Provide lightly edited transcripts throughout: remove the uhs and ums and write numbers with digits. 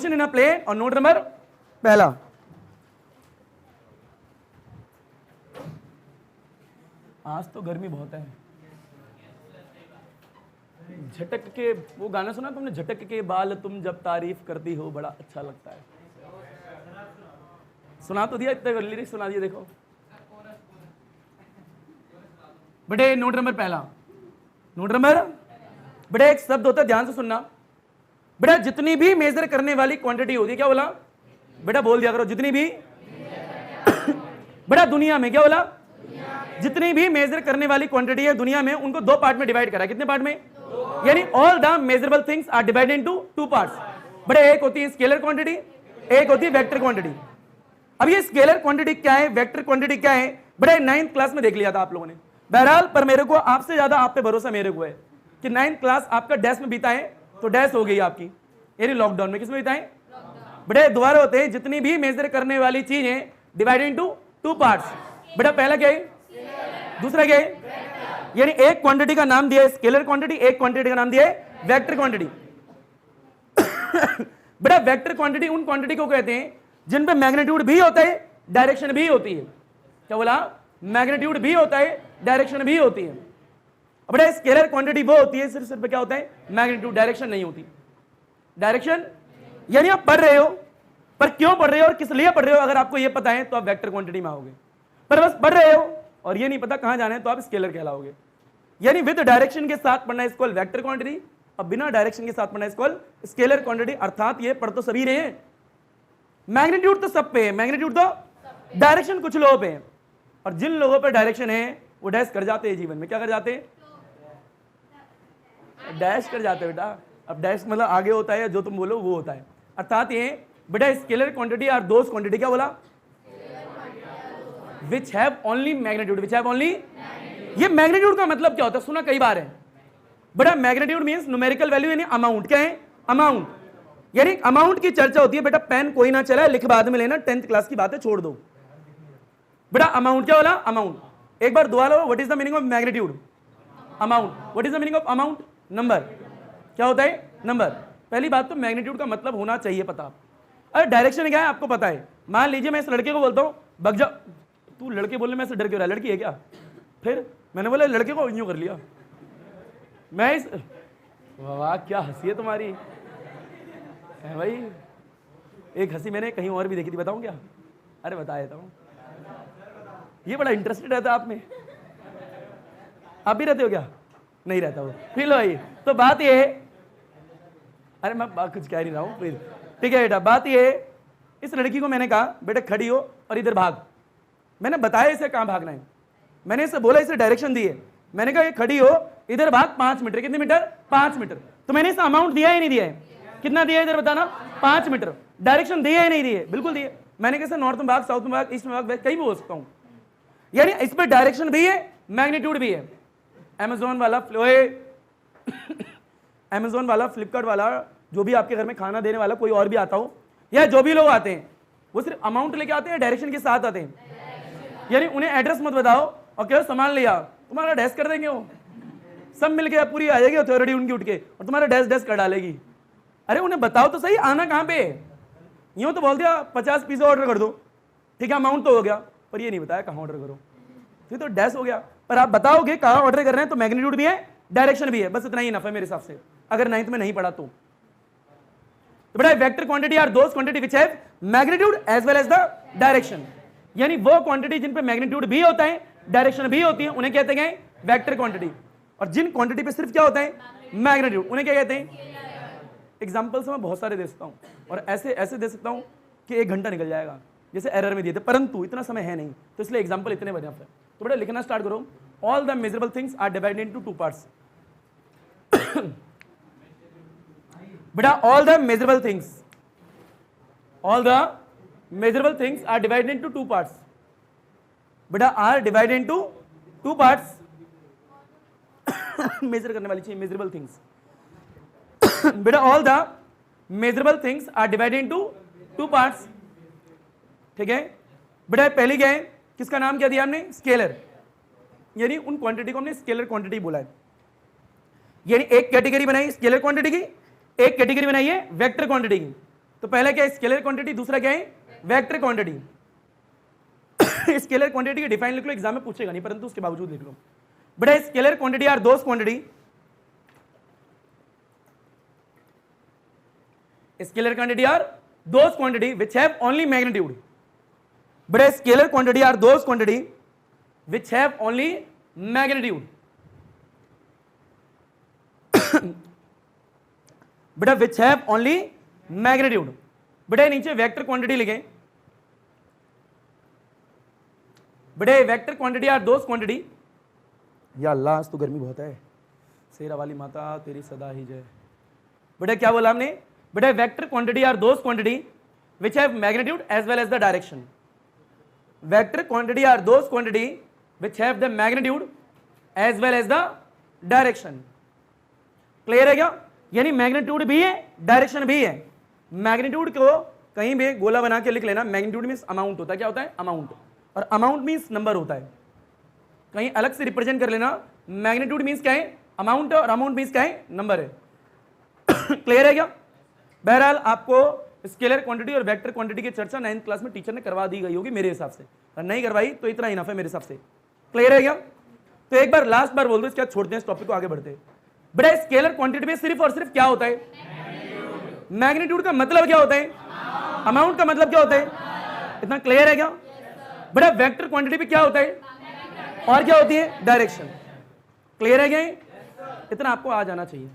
Motion in a plane, और note number पहला, आज तो गर्मी बहुत है। झटक के, वो गाना सुना तुमने, झटक के बाल तुम जब तारीफ करती हो बड़ा अच्छा लगता है। सुना तो दिया, इतने लिरिक्स सुना दिए। देखो बेटे, नोट नंबर पहला, नोट नंबर बेटा, एक शब्द होता है, ध्यान से सुनना बेटा, जितनी भी मेजर करने वाली क्वांटिटी होती है, क्या बोला बेटा, बोल दिया करो, जितनी भी बेटा दुनिया में, क्या बोला, जितनी भी मेजर करने वाली क्वांटिटी है दुनिया में, उनको दो पार्ट में डिवाइड करा है। कितने पार्ट में? यानी all the measurable things are divided into two parts. बेटा एक होती है स्केलर क्वांटिटी, एक होती है वेक्टर क्वांटिटी। अब ये स्केलर क्वांटिटी क्या है, वेक्टर क्वांटिटी क्या है, बेटा 9th क्लास में देख लिया था आप लोगों ने। बहरहाल पर मेरे को आपसे ज्यादा आप पे भरोसा मेरे को है कि 9th क्लास आपका डैश में बीता है, तो डैश हो गई आपकी, यानी लॉकडाउन में। किसमें बीता है बेटा? दोबारा होते हैं, जितनी भी मेजर करने वाली चीजें डिवाइडेड इनटू टू पार्ट्स। बेटा पहला क्या है, दूसरा क्या है, यानी एक क्वांटिटी का नाम दिया है स्केलर क्वांटिटी, एक क्वांटिटी का नाम दिया है वेक्टर क्वांटिटी। बेटा वेक्टर क्वांटिटी उन क्वांटिटी को कहते हैं जिन पे मैग्नीट्यूड भी होता है, डायरेक्शन भी होती है। क्या बोला? मैग्नीट्यूड भी होता है, डायरेक्शन भी होती है। बेटा स्केलर क्वांटिटी वो होती है सिर्फ क्या होता है, मैग्नीट्यूड, डायरेक्शन नहीं होती। डायरेक्शन यानी आप पढ़ रहे हो, पर क्यों पढ़ रहे हो और किस लिए पढ़ रहे हो, अगर आपको ये पता है तो आप वेक्टर क्वांटिटी में आओगे। पर बस पढ़ रहे हो और ये नहीं पता कहां जाना है, तो आप स्केलर कहलाओगे। यानी विद डायरेक्शन के साथ पढ़ना इसको वेक्टर क्वांटिटी, और बिना डायरेक्शन के साथ पढ़ना इसको स्केलर क्वांटिटी। अर्थात ये पढ़ तो सभी रहे हैं, मैग्नीट्यूड तो सब पे है, मैग्नीट्यूड तो, डायरेक्शन कुछ लोगों पे है, और जिन लोगों पे डायरेक्शन है वो डैश कर जाते हैं जीवन में। क्या कर जाते हैं? डैश कर जाते हैं बेटा। अब डैश मतलब आगे होता है, जो तुम बोलो वो होता है। अर्थात ये बेटा scalar quantity are those quantity, क्या बोला, which have only magnitude, which have only. ये मैग्नीट्यूड का मतलब क्या होता है, सुना कई बार है बेटा। मैग्नीट्यूड मींस न्यूमेरिकल वैल्यू, यानी अमाउंट। क्या है? अमाउंट, यानी अमाउंट की चर्चा होती है। बेटा पेन कोई ना चला, लिख बाद में लेना, 10th क्लास की बातें छोड़ दो। बेटा अमाउंट क्या बोला? अमाउंट। एक बार दोबारा, what is the meaning of magnitude? Amount. What is the meaning of amount? Number. क्या होता है? नंबर। पहली बात तो मैग्नीट्यूड का मतलब होना चाहिए पता। अरे डायरेक्शन क्या है आपको पता है। मान लीजिए मैं इस लड़के को बोलता हूं भग जा, तू लड़के बोलने में से डर क्यों रहा है, लड़की है क्या? फिर मैंने बोला लड़के को यूं कर लिया, मैं इस, वाह क्या हंसी है तुम्हारी है भाई। एक हंसी मैंने कहीं और भी देखी थी, बताऊं क्या? अरे बता देता हूं, ये बड़ा इंटरेस्टेड रहता है आप में। आप भी रहते हो क्या? नहीं रहता हो, फिर लो भाई। तो बात ये है, अरे मैं कुछ कह नहीं रहा हूं, फिर ठीक है बेटा। बात ये है, इस लड़की को मैंने कहा बेटा खड़ी हो और इधर भाग। मैंने बताया इसे कहां भागना है, मैंने इसे बोला, इसे डायरेक्शन दी है। मैंने कहा ये खड़ी हो इधर भाग 5 मीटर। कितने मीटर? 5 मीटर। तो मैंने इसे अमाउंट दिया है नहीं दिया है? कितना दिया है इधर बताना? 5 मीटर। डायरेक्शन दिया है नहीं दिए? बिल्कुल दिए। मैंने कहा नॉर्थ में भाग, साउथ में भाग, ईस्ट में भाग, कहीं भी हो सकता हूं। यानी इस पर डायरेक्शन भी है, मैग्नीट्यूड भी है। अमेजोन वाला, अमेजोन वाला, फ्लिपकार्ट वाला, जो भी आपके घर में खाना देने वाला कोई और भी आता हो, या जो भी लोग आते हैं, वो सिर्फ अमाउंट लेके आते हैं, डायरेक्शन के साथ आते हैं। यानी उन्हें एड्रेस मत बताओ और कहो सामान लिया, तुम्हारा डैश कर देंगे वो, सब मिल गया, पूरी आ जाएगी अथॉरिटी उनकी उठ के, और तुम्हारा डैश डैश कर डालेगी। अरे उन्हें बताओ तो सही आना कहाँ पे है। यूं तो बोल दिया 50 पिज़्ज़ा ऑर्डर कर दो, ठीक है अमाउंट तो हो गया, पर ये नहीं बताया कहाँ ऑर्डर करो, फिर तो डैश हो गया। पर आप बताओगे कहाँ ऑर्डर कर रहे हैं, तो मैग्नीट्यूड भी है, डायरेक्शन भी है। बस इतना ही नफा है मेरे हिसाब से, अगर 9th में नहीं पढ़ा तो बेटा vector quantity are those quantity which have magnitude as well as the direction. यानी वो क्वांटिटी जिन पे मैग्नीट्यूड भी होता है, डायरेक्शन भी होती है, उन्हें कहते हैं वेक्टर क्वांटिटी। और जिन क्वांटिटी पे सिर्फ क्या होता है, मैग्नीट्यूड, उन्हें क्या कहते हैं? एग्जांपल्स मैं बहुत सारे दे सकता हूं, और ऐसे ऐसे दे सकता हूं कि 1 घंटा निकल जाएगा, जैसे एरर में दिए थे, परंतु इतना समय है नहीं, तो इसलिए एग्जांपल इतने बने। तो बेटा लिखना स्टार्ट करो। All the measurable things are divided into 2 parts. बेटा all the measurable things, all the measurable things are divided into 2 parts. बेटा are divided into 2 parts. Major करने वाली चीज मेजरेबल थिंग्स। बेटा all the measurable things are divided into 2 parts. ठीक है बेटा पहली क्या है, किसका नाम क्या दिया हमने? स्केलर। यानी उन क्वांटिटी को हमने स्केलर क्वांटिटी बोला है। यानी एक कैटेगरी बनाई स्केलर क्वांटिटी की, एक कैटेगरी बनाई है वेक्टर क्वांटिटी की। तो पहले क्या है, स्केलर क्वांटिटी, दूसरा क्या है, वेक्टर क्वांटिटी। स्केलर क्वांटिटी की डिफाइन लिख लो, एग्जाम में पूछेगा नहीं, परंतु उसके बावजूद लिख लो। बेटा scalar quantity are those quantity, scalar quantity are those quantity which have only magnitude. बेटा scalar quantity are those quantity which have only magnitude. बेटा विच हैव ओनली मैग्नीट्यूड। बेटा नीचे वेक्टर क्वांटिटी लिखें। बेटा vector quantity are those quantity, या अल्लाह आज तो गर्मी बहुत है, शेरा वाली माता तेरी सदा ही जय। बेटा क्या बोला हमने, बेटा vector quantity are those quantity which have magnitude as well as the direction. Vector quantity are those quantity which have the magnitude as well as the direction. Clear है क्या, यानी मैग्नीट्यूड भी है, डायरेक्शन भी है। मैग्नीट्यूड को कहीं भी गोला बना के लिख लेना, मैग्नीट्यूड मींस अमाउंट होता है, क्या होता है, अमाउंट, और अमाउंट मींस नंबर होता है। कहीं अलग से रिप्रेजेंट कर लेना, मैग्नीट्यूड मींस क्या है, अमाउंट, और अमाउंट मींस क्या है, नंबर है। क्लियर है क्या। बहरहाल आपको स्केलर क्वांटिटी और वेक्टर क्वांटिटी की चर्चा 9th क्लास में टीचर ने करवा दी गई होगी मेरे हिसाब से, और नहीं करवाई तो इतना इनफ है मेरे हिसाब से। क्लियर है क्या। तो एक बार लास्ट बार बोल दो, इसके बाद छोड़ते हैं इस टॉपिक को, आगे बढ़ते हैं। बेटा स्केलर क्वांटिटी में सिर्फ और सिर्फ क्या होता है, मैग्नीट्यूड का मतलब क्या होता है, अमाउंट का मतलब क्या होता है, इतना क्लियर है क्या। बेटा वेक्टर क्वांटिटी पे क्या होता है, और क्या होती है, डायरेक्शन। क्लियर है क्या, इतना आपको आ जाना चाहिए।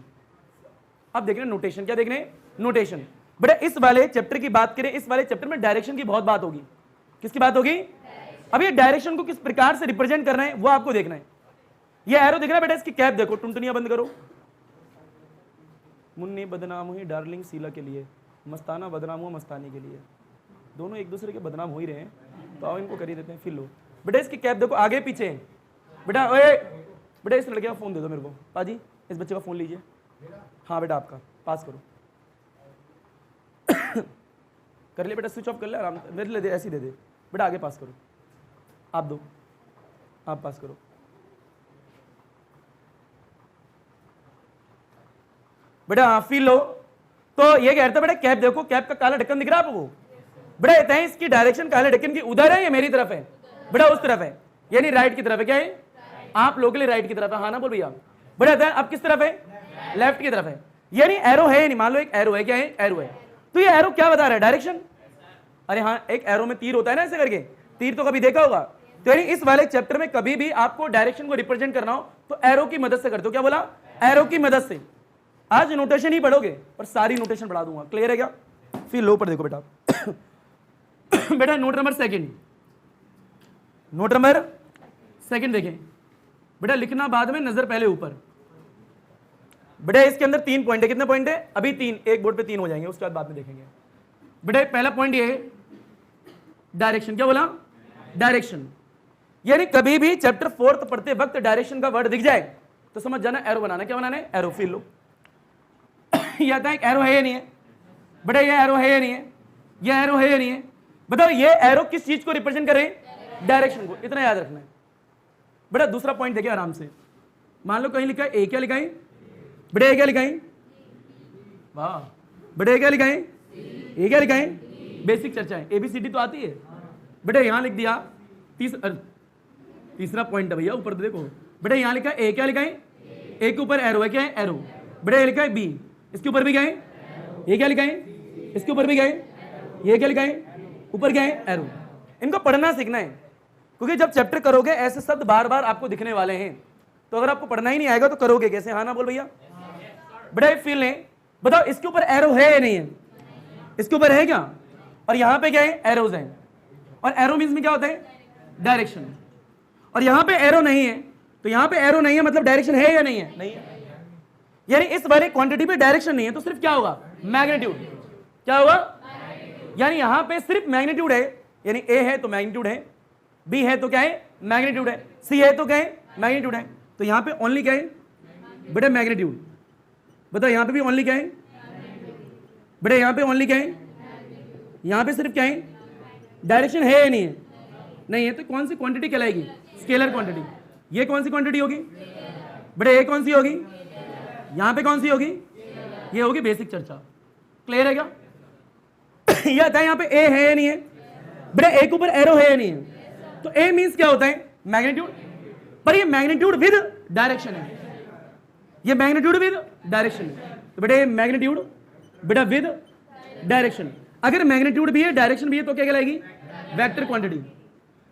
अब देख रहे हैं नोटेशन, क्या देख रहे हैं, नोटेशन। बेटा इस वाले चैप्टर की बात करें, इस वाले चैप्टर में डायरेक्शन की बहुत बात होगी। किसकी बात होगी, अब ये डायरेक्शन को किस प्रकार से रिप्रेजेंट करना है वो आपको देखना है। ये एरो दिख रहा है बेटा, इसकी कैप देखो, टुनटुनिया बंद करो। मुन्नी बदनाम हुई डार्लिंग शीला के लिए, मस्ताना बदनाम हुआ मस्तानी के लिए, दोनों एक दूसरे के बदनाम हो ही रहे हैं, तो आओ इनको कर ही देते हैं। फिर लो बेटा इसकी कैप देखो, आगे पीछे। बेटा ओए बेटा इस लड़के का फोन दे दो मेरे को, पाजी इस बच्चे का फोन लीजिए। हाँ बेटा आपका पास करो। कर ले बेटा, स्विच ऑफ कर ले, आराम मेरे ले दे, ऐसी दे दे बेटा, आगे पास करो। आप दो, आप पास करो। बेटा हाँ फील लो। तो ये कहता बेटा कैप देखो, कैप का काला ढक्कन दिख रहा है आपको। बेटा कहते हैं इसकी डायरेक्शन काले ढक्कन की उधर है या मेरी तरफ है, बेटा उस तरफ है, यानी राइट की तरफ है। क्या है, आप लोगों के लिए राइट की तरफ है, हाँ ना बोल भैया। बेटा कहते हैं अब किस तरफ है, लेफ्ट की तरफ है, यानी एरो है नहीं, मान लो एक एरो है, क्या है, एरो है। तो ये एरो क्या बता रहा है, डायरेक्शन। अरे हाँ एक एरो में तीर होता है ना, ऐसे करके, तीर तो कभी देखा होगा। तो यानी इस वाले चैप्टर में कभी भी आपको डायरेक्शन को रिप्रेजेंट करना हो तो एरो की मदद से करते हो। क्या बोला, एरो की मदद से। आज नोटेशन ही पढ़ोगे पर सारी नोटेशन पढ़ा दूंगा। क्लियर है क्या। फिर लो पर देखो बेटा। बेटा note number second, note number second देखें बेटा, लिखना बाद में, नजर पहले ऊपर। बेटा इसके अंदर 3 पॉइंट है, कितने पॉइंट है, अभी 3, एक बोर्ड पे 3 हो जाएंगे, उसके बाद में देखेंगे। बेटा पहला पॉइंट ये है डायरेक्शन। क्या बोला, डायरेक्शन। यानी कभी भी चैप्टर 4 पढ़ते वक्त डायरेक्शन का वर्ड दिख जाए तो समझ जाना एरो बनाना। क्या बनाना है, एरो। Feel low. ये आता है एरो है या नहीं है, बेटा ये एरो है या नहीं है, ये एरो है या नहीं है, बताओ ये एरो किस चीज को रिप्रेजेंट करे, डायरेक्शन को। इतना याद रखना है बेटा। दूसरा पॉइंट देखिए आराम से, मान लो कहीं लिखा है ए, क्या लिखा है बेटा, ए क्या लिखा है, वाह बेटा ए क्या लिखा है, ए क्या लिखा है, बेसिक चर्चा है, ABCD तो आती है बेटा। यहां लिख दिया तीसरा पॉइंट है भैया, ऊपर देखो बेटा, यहां लिखा है ए, क्या लिखा है, ए के ऊपर एरो है, क्या है, एरो। बेटा ये लिखा है बी, इसके ऊपर भी क्या है, ये क्या लिखा है, इसके ऊपर भी क्या है, ये क्या लिखा है, ऊपर क्या है, एरो। इनको पढ़ना सीखना है, क्योंकि जब चैप्टर करोगे ऐसे शब्द बार बार आपको दिखने वाले हैं, तो अगर आपको पढ़ना ही नहीं आएगा तो करोगे कैसे, हाँ ना बोल भैया। बेटा फील लें, बताओ इसके ऊपर एरो है या नहीं है, इसके ऊपर है क्या, और यहां पे क्या है, एरोज हैं, और एरो मींस में क्या होता है, डायरेक्शन। और यहां पे एरो नहीं है, तो यहां पे एरो नहीं है मतलब डायरेक्शन है या नहीं है, नहीं है। यानी इस वाले क्वांटिटी पे डायरेक्शन नहीं है तो सिर्फ क्या होगा, मैग्नीट्यूड। क्या होगा, यानी यहां पे सिर्फ मैग्नीट्यूड है, यानी ए है तो मैग्नीट्यूड है, बी है तो क्या है, मैग्नीट्यूड है, सी है तो क्या है, मैग्नीट्यूड है। तो यहां पे ओनली क्या है बेटा, मैग्नीट्यूड। बताओ यहां पे भी ओनली क्या है बेटा, यहां पे ओनली क्या है, यहां पे सिर्फ क्या है, डायरेक्शन है या नहीं है, नहीं है। तो कौन सी क्वांटिटी कहलाएगी, स्केलर क्वांटिटी। ये कौन सी क्वांटिटी होगी बेटा, ये कौन सी होगी, यहां पे कौन सी होगी, ये होगी बेसिक चर्चा। क्लियर है क्या। ये आता है यहाँ पे ए है या नहीं है, बेटा ए के ऊपर एरो है या नहीं है, तो ए मींस क्या होता है मैग्नीट्यूड, पर ये मैग्नीट्यूड विद डायरेक्शन है, ये मैग्नीट्यूड विद डायरेक्शन है, तो बेटा ये मैग्नीट्यूड बेटा विद डायरेक्शन, अगर मैग्नीट्यूड भी है डायरेक्शन भी है तो क्या कहलाएगी वेक्टर क्वांटिटी।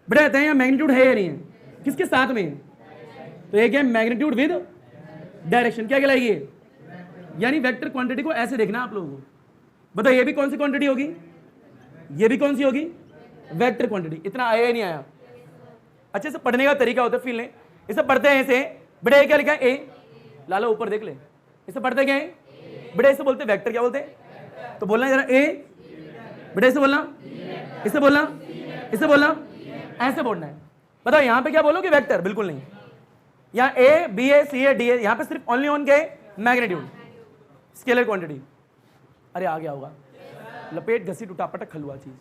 बेटा कहते हैं यहाँ मैग्नीट्यूड है या नहीं है, किसके साथ में है, तो ये क्या है मैग्नीट्यूड विद डायरेक्शन, क्या कहलाएगी ये, यानी वेक्टर क्वांटिटी को ऐसे देखना आप लोगों को। बताओ ये भी कौन सी क्वांटिटी होगी, ये भी कौन सी होगी वेक्टर क्वांटिटी। इतना आया ही नहीं आया, अच्छे से पढ़ने का तरीका होता है, फील नहीं इसे पढ़ते हैं ऐसे, बेटा ये क्या लिखा है ए, लाला ऊपर देख ले, इसे पढ़ते क्या है बेटा, इसे बोलते वेक्टर, क्या बोलते हैं, तो बोलना जरा ए, बेटा इसे बोलना, इसे बोलना, इसे बोलना, ऐसे बोलना है। बताओ यहाँ पे क्या बोलोगे वेक्टर, बिल्कुल नहीं, यहाँ A B A C A D A, यहाँ पे सिर्फ ओनली ऑन क्या है मैग्नीट्यूड, स्केलर क्वांटिटी। अरे आ गया होगा, लपेट घसी टूटा पटक खलुआ चीज।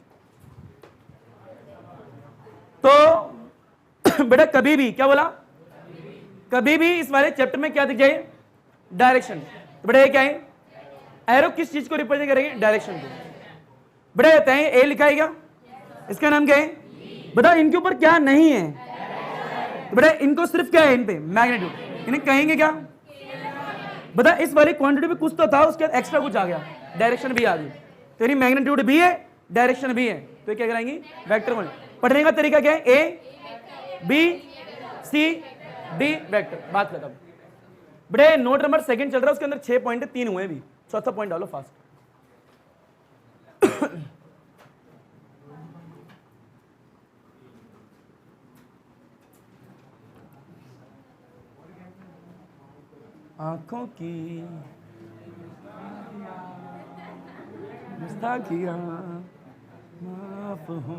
तो बेटा कभी भी क्या बोला, कभी भी इस वाले चैप्टर में क्या दिख जाए डायरेक्शन, तो बेटा ये क्या है एरो किस चीज को रिप्रेजेंट करेंगे डायरेक्शन को। बेटा कहते हैं ए लिखा है क्या, इसका नाम क्या है, बताओ इनके ऊपर क्या नहीं है, तो बेटा इनको सिर्फ क्या है इन पे मैग्नीट्यूड, इन्हें कहेंगे क्या, बता इस वाली क्वांटिटी में कुछ तो था उसके बाद एक्स्ट्रा कुछ आ गया, डायरेक्शन भी आ गई, तो यानी मैग्नीट्यूड भी है डायरेक्शन भी है, तो ये क्या कराएंगे वेक्टर क्वांटिटी। पढ़ने का तरीका क्या है A B C D vector, बात खत्म। बड़े नोट नंबर सेकंड चल रहा है, उसके अंदर 6 पॉइंट है, 3 हुए भी, चौथा पॉइंट डालो फास्ट। आंखों की मुस्ताखियां माफ हो,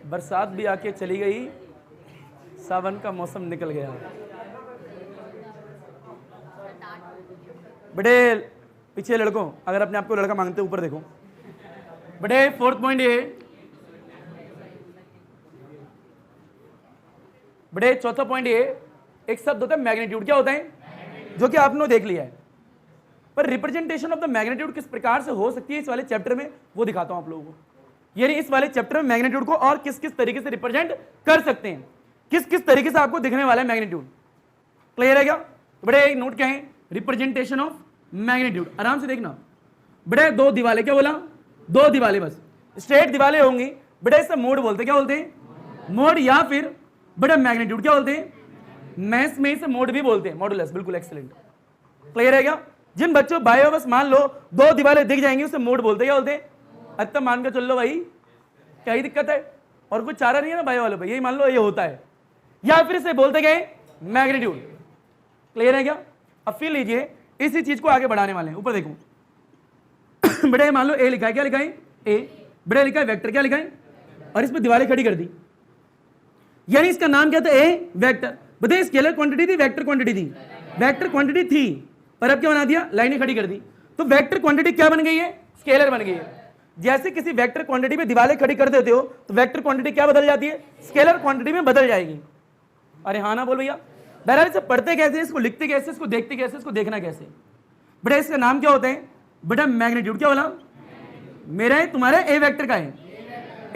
बरसात भी आके चली गई, सावन का मौसम निकल गया। बड़े पीछे लड़कों, अगर अपने आप को लड़का मांगते हो ऊपर देखो। बड़े फोर्थ पॉइंट ये, बड़े चौथा पॉइंट ये, एक शब्द होता है मैग्नीट्यूड, क्या होता है जो कि आपने देख लिया है, पर रिप्रेजेंटेशन ऑफ द मैग्नीट्यूड किस प्रकार से हो सकती है इस वाले चैप्टर में वो दिखाता हूं आप लोगों को। यानी इस वाले चैप्टर में मैग्नीट्यूड को और किस किस तरीके से रिप्रेजेंट कर सकते हैं, किस किस तरीके से आपको दिखने वाला है मैग्नीट्यूड। क्लियर है क्या? बड़े एक नोट क्या है, रिप्रेजेंटेशन ऑफ मैग्नीट्यूड, आराम से देखना। बड़े दो दीवारें, क्या बोला, दो दीवारें, बस स्ट्रेट दीवारें होंगी, बड़े इससे मोड बोलते, क्या बोलते हैं मोड, या फिर बड़े मैग्नीट्यूड क्या बोलते हैं, मैथ्स में इसे मोड भी बोलते हैं, मॉडुलस। बिल्कुल एक्सीलेंट, क्लियर है क्या? जिन बच्चों बायो बस मान लो दो दीवारें दिख जाएंगी उसे मोड बोलते, क्या बोलते हैं, अच्छा मान के चल लो भाई, क्या ही दिक्कत है, और कुछ चारा नहीं है ना बायो वाले भाई, यही मान लो ये होता है, या फिर इसे बोलते गए मैग्नीट्यूड। क्लियर है क्या? अब फिर लीजिए इसी चीज को आगे बढ़ाने वाले हैं, ऊपर देखो। बड़े मान लो ए लिखा है, क्या लिखा है ए, बड़े लिखा है वेक्टर, क्या लिखा है, और इसमें दीवारें खड़ी कर दी, यानी इसका नाम क्या था ए वेक्टर। बताइए स्केलर क्वांटिटी थी वेक्टर क्वांटिटी थी, वेक्टर क्वांटिटी थी, पर अब क्या बना दिया, लाइनें खड़ी कर दी, तो वेक्टर क्वांटिटी क्या बन गई है, स्केलर बन गई है। जैसे किसी वेक्टर क्वांटिटी में दीवारें खड़ी कर देते हो तो वेक्टर क्वांटिटी क्या बदल जाती है, स्केलर क्वांटिटी में बदल जाएगी। अरे हाँ ना बोल भैया, बहरहाल इसे पढ़ते कैसे, इसको लिखते कैसे, इसको देखते कैसे, इसको देखना कैसे। बेटा इसका नाम क्या होता है, बेटा मैग्नीट्यूड। क्या बोला, मेरा है तुम्हारा ए वेक्टर का है,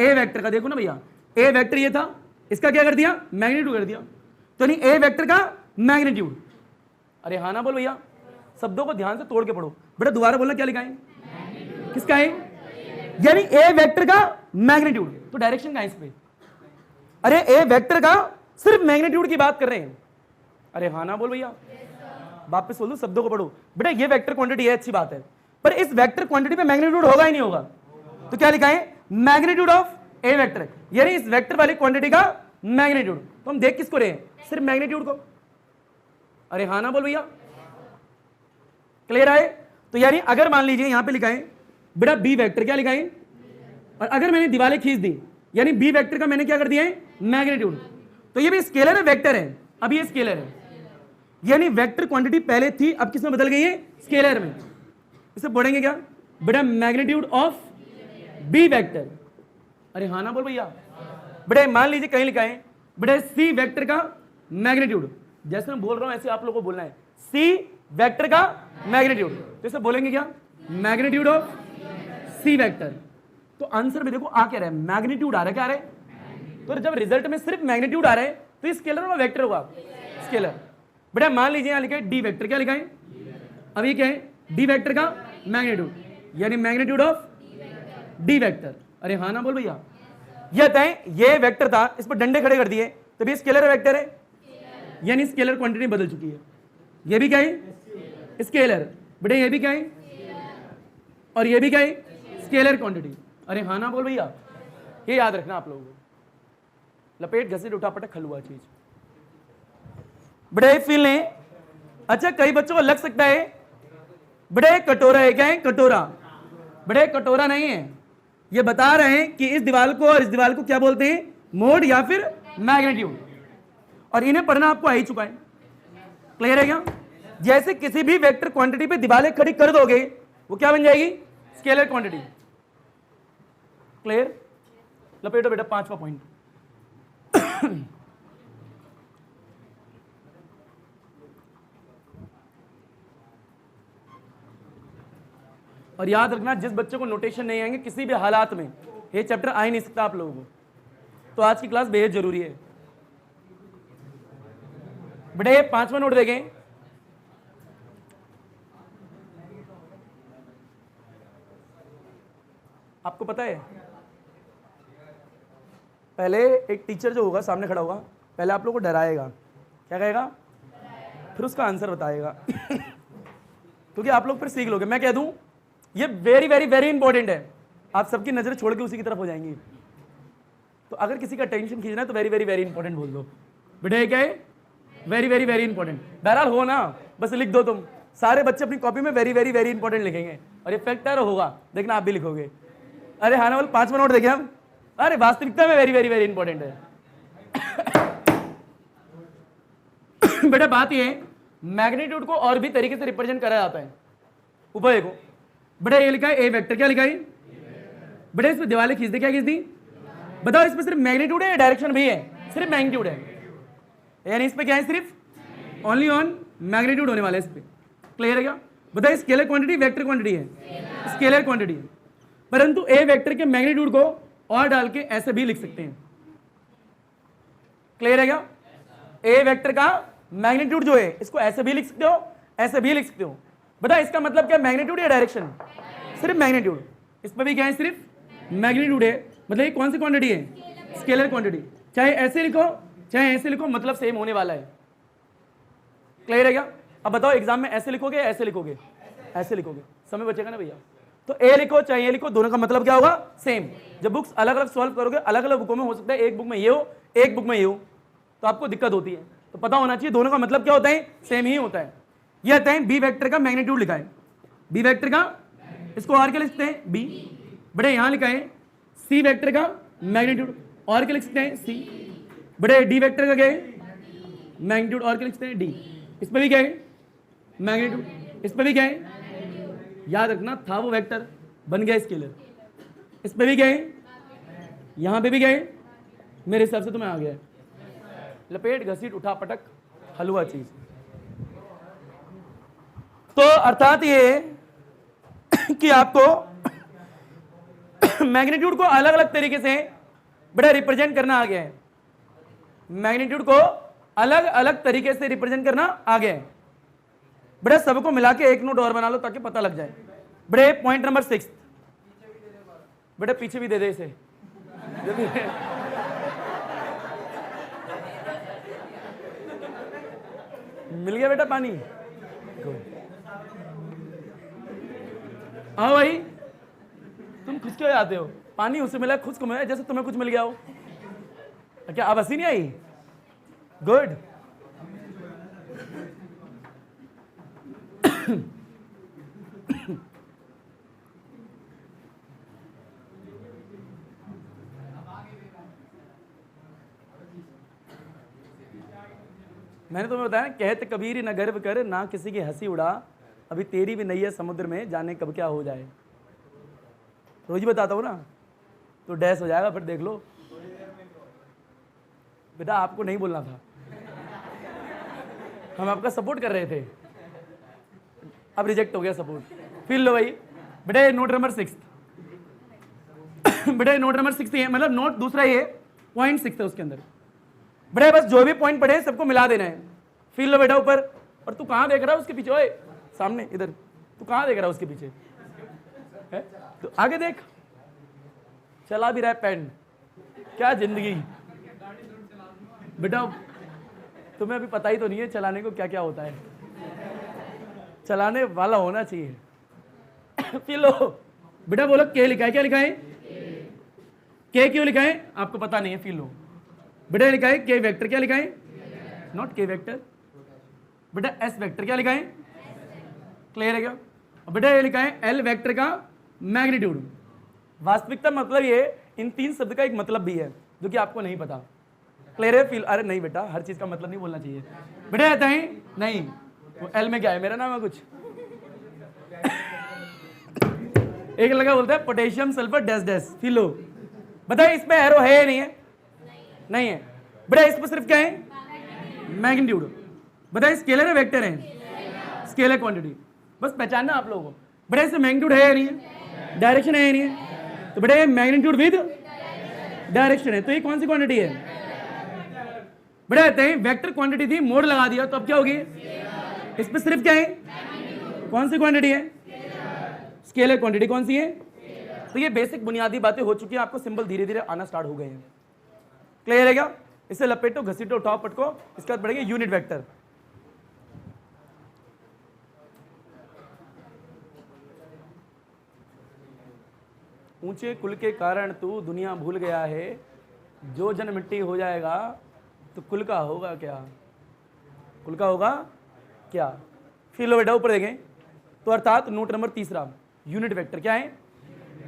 ए वेक्टर का देखो ना भैया, ए वेक्टर ये था, इसका क्या कर दिया, मैग्नीट्यूड कर दिया, तो नहीं ए वेक्टर का मैग्नीट्यूड। अरे हाँ ना बोल भैया, शब्दों को ध्यान से तोड़ के पढ़ो। बेटा दोबारा बोलना, क्या लिखा है, किसका है, यानी ए वेक्टर का मैग्नीट्यूड, तो डायरेक्शन का है इस पे। अरे ए वेक्टर का सिर्फ मैग्नीट्यूड की बात कर रहे हैं। अरे हाँ ना बोल भैया, वापस बोल दो, शब्दों को पढ़ो। बेटा ये वेक्टर क्वांटिटी है, अच्छी बात है, पर इस वेक्टर क्वांटिटी पे मैग्नीट्यूड होगा ही नहीं होगा, तो क्या लिखा है, मैग्नीट्यूड ऑफ ए वेक्टर, यानी इस वेक्टर वाली क्वांटिटी का मैग्नीट्यूड। तो हम देख किसको रहे हैं, सिर्फ मैग्नीट्यूड को। अरे हाँ ना बोल भैया, क्लियर है? तो यानी अगर मान लीजिए यहां पे लिखा है बेटा बी वेक्टर, क्या लिखा है, और अगर मैंने दीवारें खींच दी, यानी बी वेक्टर का मैंने क्या कर दिया है, मैग्नीट्यूड, तो ये भी स्केलर है वेक्टर है, अब ये स्केलर है, यानी वेक्टर क्वांटिटी पहले थी, अब किसमें बदल गई है, स्केलर में। इसे पढ़ेंगे क्या, बेटा मैग्नीट्यूड ऑफ बी वेक्टर। अरे हाँ ना बोल भैया, बेटे मान लीजिए कहीं लिखा है बेटे सी वेक्टर का मैग्नीट्यूड, जैसे मैं बोल रहा हूं ऐसे आप लोगों को बोलना है, सी वेक्टर का मैग्नीट्यूड, तो इसे बोलेंगे क्या, मैग्नीट्यूड ऑफ सी वेक्टर। तो आंसर में देखो आ क्या रहा है, मैग्नीट्यूड आ रहा है, क्या आ रहा है, तो जब रिजल्ट में सिर्फ मैग्नीट्यूड आ रहा है तो ये स्केलर होगा वेक्टर होगा, स्केलर। बेटा मान लीजिए यहां लिखा है डी वेक्टर, क्या लिखा है, अब ये क्या है, डी वेक्टर का मैग्नीट्यूड, यानी मैग्नीट्यूड ऑफ डी वेक्टर। अरे हाँ ना बोल भैया, ये था ये वेक्टर था, इस पर डंडे खड़े कर दिए तो ये स्केलर वेक्टर है, यानी स्केलर क्वांटिटी बदल चुकी है। ये भी क्या है, स्केलर, बेटा ये भी क्या है, और ये भी क्या है, स्केलर क्वांटिटी। अरे हाँ ना बोल भैया, ये याद रखना आप लोगों को, लपेट घसीट उठा पटक हलवा चीज। बेटा फील ने, अच्छा कई बच्चों को लग सकता है बेटा कटोरा है, क्या है, कटोरा, बेटा कटोरा नहीं है, ये बता रहे हैं कि इस दीवार को और इस दीवार को क्या बोलते हैं, मोड या फिर मैग्नीट्यूड, और इन्हें पढ़ना आपको आ ही चुका है, क्लियर है क्या। जैसे किसी भी वेक्टर क्वांटिटी पे दीवारें खड़ी कर दोगे वो क्या बन जाएगी, स्केलर क्वांटिटी, क्लियर। लपेटो बेटा पांचवा पॉइंट, और याद रखना जिस बच्चे को नोटेशन नहीं आएंगे किसी भी हालात में ये चैप्टर आ ही नहीं सकता आप लोगों को, तो आज की क्लास बेहद जरूरी है। बेटा ये पांचवा नोट देखें, आपको पता है पहले एक टीचर जो होगा सामने खड़ा होगा, पहले आप लोग को डराएगा, क्या कहेगा, फिर उसका आंसर बताएगा क्योंकि आप लोग फिर सीख लोगे। मैं कह दूं ये वेरी वेरी वेरी इंपॉर्टेंट है, आप सबकी नजर छोड़ के उसी की तरफ हो जाएंगी, तो अगर किसी का टेंशन खींचना है तो वेरी वेरी वेरी इंपॉर्टेंट बोल दो। बेटा ये क्या है, वेरी वेरी वेरी इंपॉर्टेंट, बहरहाल हो ना, बस लिख दो तुम, सारे बच्चे अपनी कॉपी में वेरी वेरी वेरी इंपॉर्टेंट लिखेंगे और ये फैक्टर होगा, देखना आप भी लिखोगे। अरे हाँ ना बोल, पांचवा नोट देखिए हम, अरे वास्तविकता में वेरी वेरी वेरी इंपॉर्टेंट है बेटा बात ये मैग्नीट्यूड को और भी तरीके से रिप्रेजेंट करा जाता है, ऊपर देखो बेटा ये लिखा है ए वेक्टर, क्या लिखा है, बेटा इसमें दीवारें खींच दे, क्या खींच दी, बताओ इसमें सिर्फ मैग्नीट्यूड है या डायरेक्शन भी है, सिर्फ मैग्नीट्यूड है, यानी इस पे क्या है, सिर्फ ओनली ऑन मैग्नीट्यूड होने वाला है इस पे, क्लियर है क्या। बताइए स्केलर क्वांटिटी वेक्टर क्वांटिटी है, स्केलर क्वांटिटी है, परंतु ए वेक्टर के मैग्नीट्यूड को और डाल के ऐसे भी लिख सकते हैं, क्लियर है क्या। ए वेक्टर का मैग्नीट्यूड जो है इसको ऐसे भी लिख सकते हो, ऐसे भी लिख सकते हो। बता इसका मतलब क्या, मैग्नीट्यूड या डायरेक्शन, सिर्फ मैग्नीट्यूड, इस पर भी क्या है, सिर्फ मैग्नीट्यूड है, मतलब ये कौन सी क्वांटिटी है, स्केलर क्वांटिटी, चाहे ऐसे लिखो चाहे ऐसे लिखो मतलब सेम होने वाला है, क्लियर है क्या। अब बताओ एग्जाम में ऐसे लिखोगे ऐसे लिखोगे, ऐसे लिखोगे, समय बचेगा ना भैया, तो ए लिखो चाहे ये लिखो, दोनों का मतलब क्या होगा, सेम। जब बुक्स अलग अलग सॉल्व करोगे, अलग अलग बुकों में हो सकता है एक बुक में ये हो एक बुक में ये हो, तो आपको दिक्कत होती है, तो पता होना चाहिए दोनों का मतलब क्या होता है, सेम ही होता है। ये आता है बी वेक्टर का मैग्नीट्यूड लिखा है, बी वेक्टर का, इसको और क्या लिखते हैं, बी, बड़े यहां लिखा है सी वेक्टर का मैग्नीट्यूड, और क्या लिख सकते हैं, सी, बड़े डी वेक्टर का क्या है, मैग्नीट्यूड, और क्या लिखते हैं, डी, इस पर भी क्या है, मैग्नीट्यूड, इस पर भी क्या है, याद रखना था वो वेक्टर बन गया स्केलर, इस पे भी क्या है, यहां पे भी क्या है, मेरे हिसाब से तुम्हें आ गया है, लपेट घसीट उठा पटक हलवा चीज। तो अर्थात ये कि आपको मैग्नीट्यूड को अलग अलग तरीके से बड़ा रिप्रेजेंट करना आ गया है, मैग्नीट्यूड को अलग अलग तरीके से रिप्रेजेंट करना आ गया है। बड़े सबको मिला के एक नोट और बना लो ताकि पता लग जाए। बड़े पॉइंट नंबर 6, बड़े पीछे भी दे दे इसे मिल गया बेटा पानी, आओ भाई, तुम खुश क्यों आते हो, पानी उसे मिला खुद को मिला जैसे तुम्हें कुछ मिल गया हो, क्या अब हंसी नहीं आई, गुड। मैंने तुम्हें बताया, कहत कबीर न गर्व कर ना किसी की हंसी उड़ा, अभी तेरी भी नैया समुद्र में जाने कब क्या हो जाए। रोज ही बताता हूँ ना, तो डैश हो जाएगा फिर देख लो। बेटा आपको नहीं बोलना था, हम आपका सपोर्ट कर रहे थे, अब रिजेक्ट हो गया सपोर्ट। फिर लो भाई बेटा नोट नंबर 6 बेटा नोट नंबर 6 है, मतलब नोट दूसरा ही है, पॉइंट 6 है उसके अंदर। बेटा बस जो भी पॉइंट पढ़े सबको मिला देना है। फिर लो बेटा ऊपर, और तू कहां देख रहा है उसके पीछे, ओए सामने इधर, तू कहां देख रहा है उसके पीछे है? तो आगे देख, चला भी रहा है पेन, क्या जिंदगी बेटा, तुम्हें अभी पता ही तो नहीं है चलाने को क्या क्या होता है, चलाने वाला होना चाहिए। फिर लो बेटा बोलो के लिखा है, क्या लिखा है, के क्यों लिखा है आपको पता नहीं है। फिर लो बेटा लिखा है के वेक्टर, क्या लिखा है, नॉट के वेक्टर, बेटा एस वेक्टर क्या लिखा है, क्लियर है क्या। बेटा ये लिखा है एल वेक्टर का मैग्नीट्यूड। वास्तविकता मतलब ये, इन 3 शब्द का एक मतलब भी है जो कि आपको नहीं पता, क्लियर है। फील, अरे नहीं बेटा हर चीज का मतलब नहीं बोलना चाहिए बेटा, आता है नहीं, वो एल में क्या है, मेरा नाम है कुछ एक लगा बोलता है पोटेशियम सल्फर डैश डैश। फिर लो बताइए इसमें एरो है या नहीं है, नहीं है बेटा, इसमें सिर्फ क्या है, मैग्नीट्यूड। बताइए स्केलर है वेक्टर है, स्केलर क्वांटिटी, बस पहचानना आप लोगों को। बेटा इसमें मैग्नीट्यूड है या नहीं है, डायरेक्शन है या नहीं है, तो बेटा ये मैग्नीट्यूड विद डायरेक्शन है, तो ये कौन सी क्वांटिटी है बेटा, कहते हैं वेक्टर क्वांटिटी थी, मोड लगा दिया तो अब क्या होगी, इसमें सिर्फ क्या है, कौन सी क्वांटिटी है, स्केलर क्वांटिटी कौन सी है। तो ये बेसिक बुनियादी बातें हो चुकी हैं, आपको सिंबल धीरे धीरे आना स्टार्ट हो गए हैं, क्लियर है क्या। इसे लपेटो, घसीटो, उठाओ, पटको, इसके बाद बढ़ेंगे यूनिट वेक्टर। ऊंचे कुल के कारण तू दुनिया भूल गया है, जो जन मिट्टी हो जाएगा तो कुल का होगा क्या, कुल का होगा क्या। फिर लो बेटा ऊपर देखें, तो अर्थात नोट नंबर 3 यूनिट वेक्टर क्या है,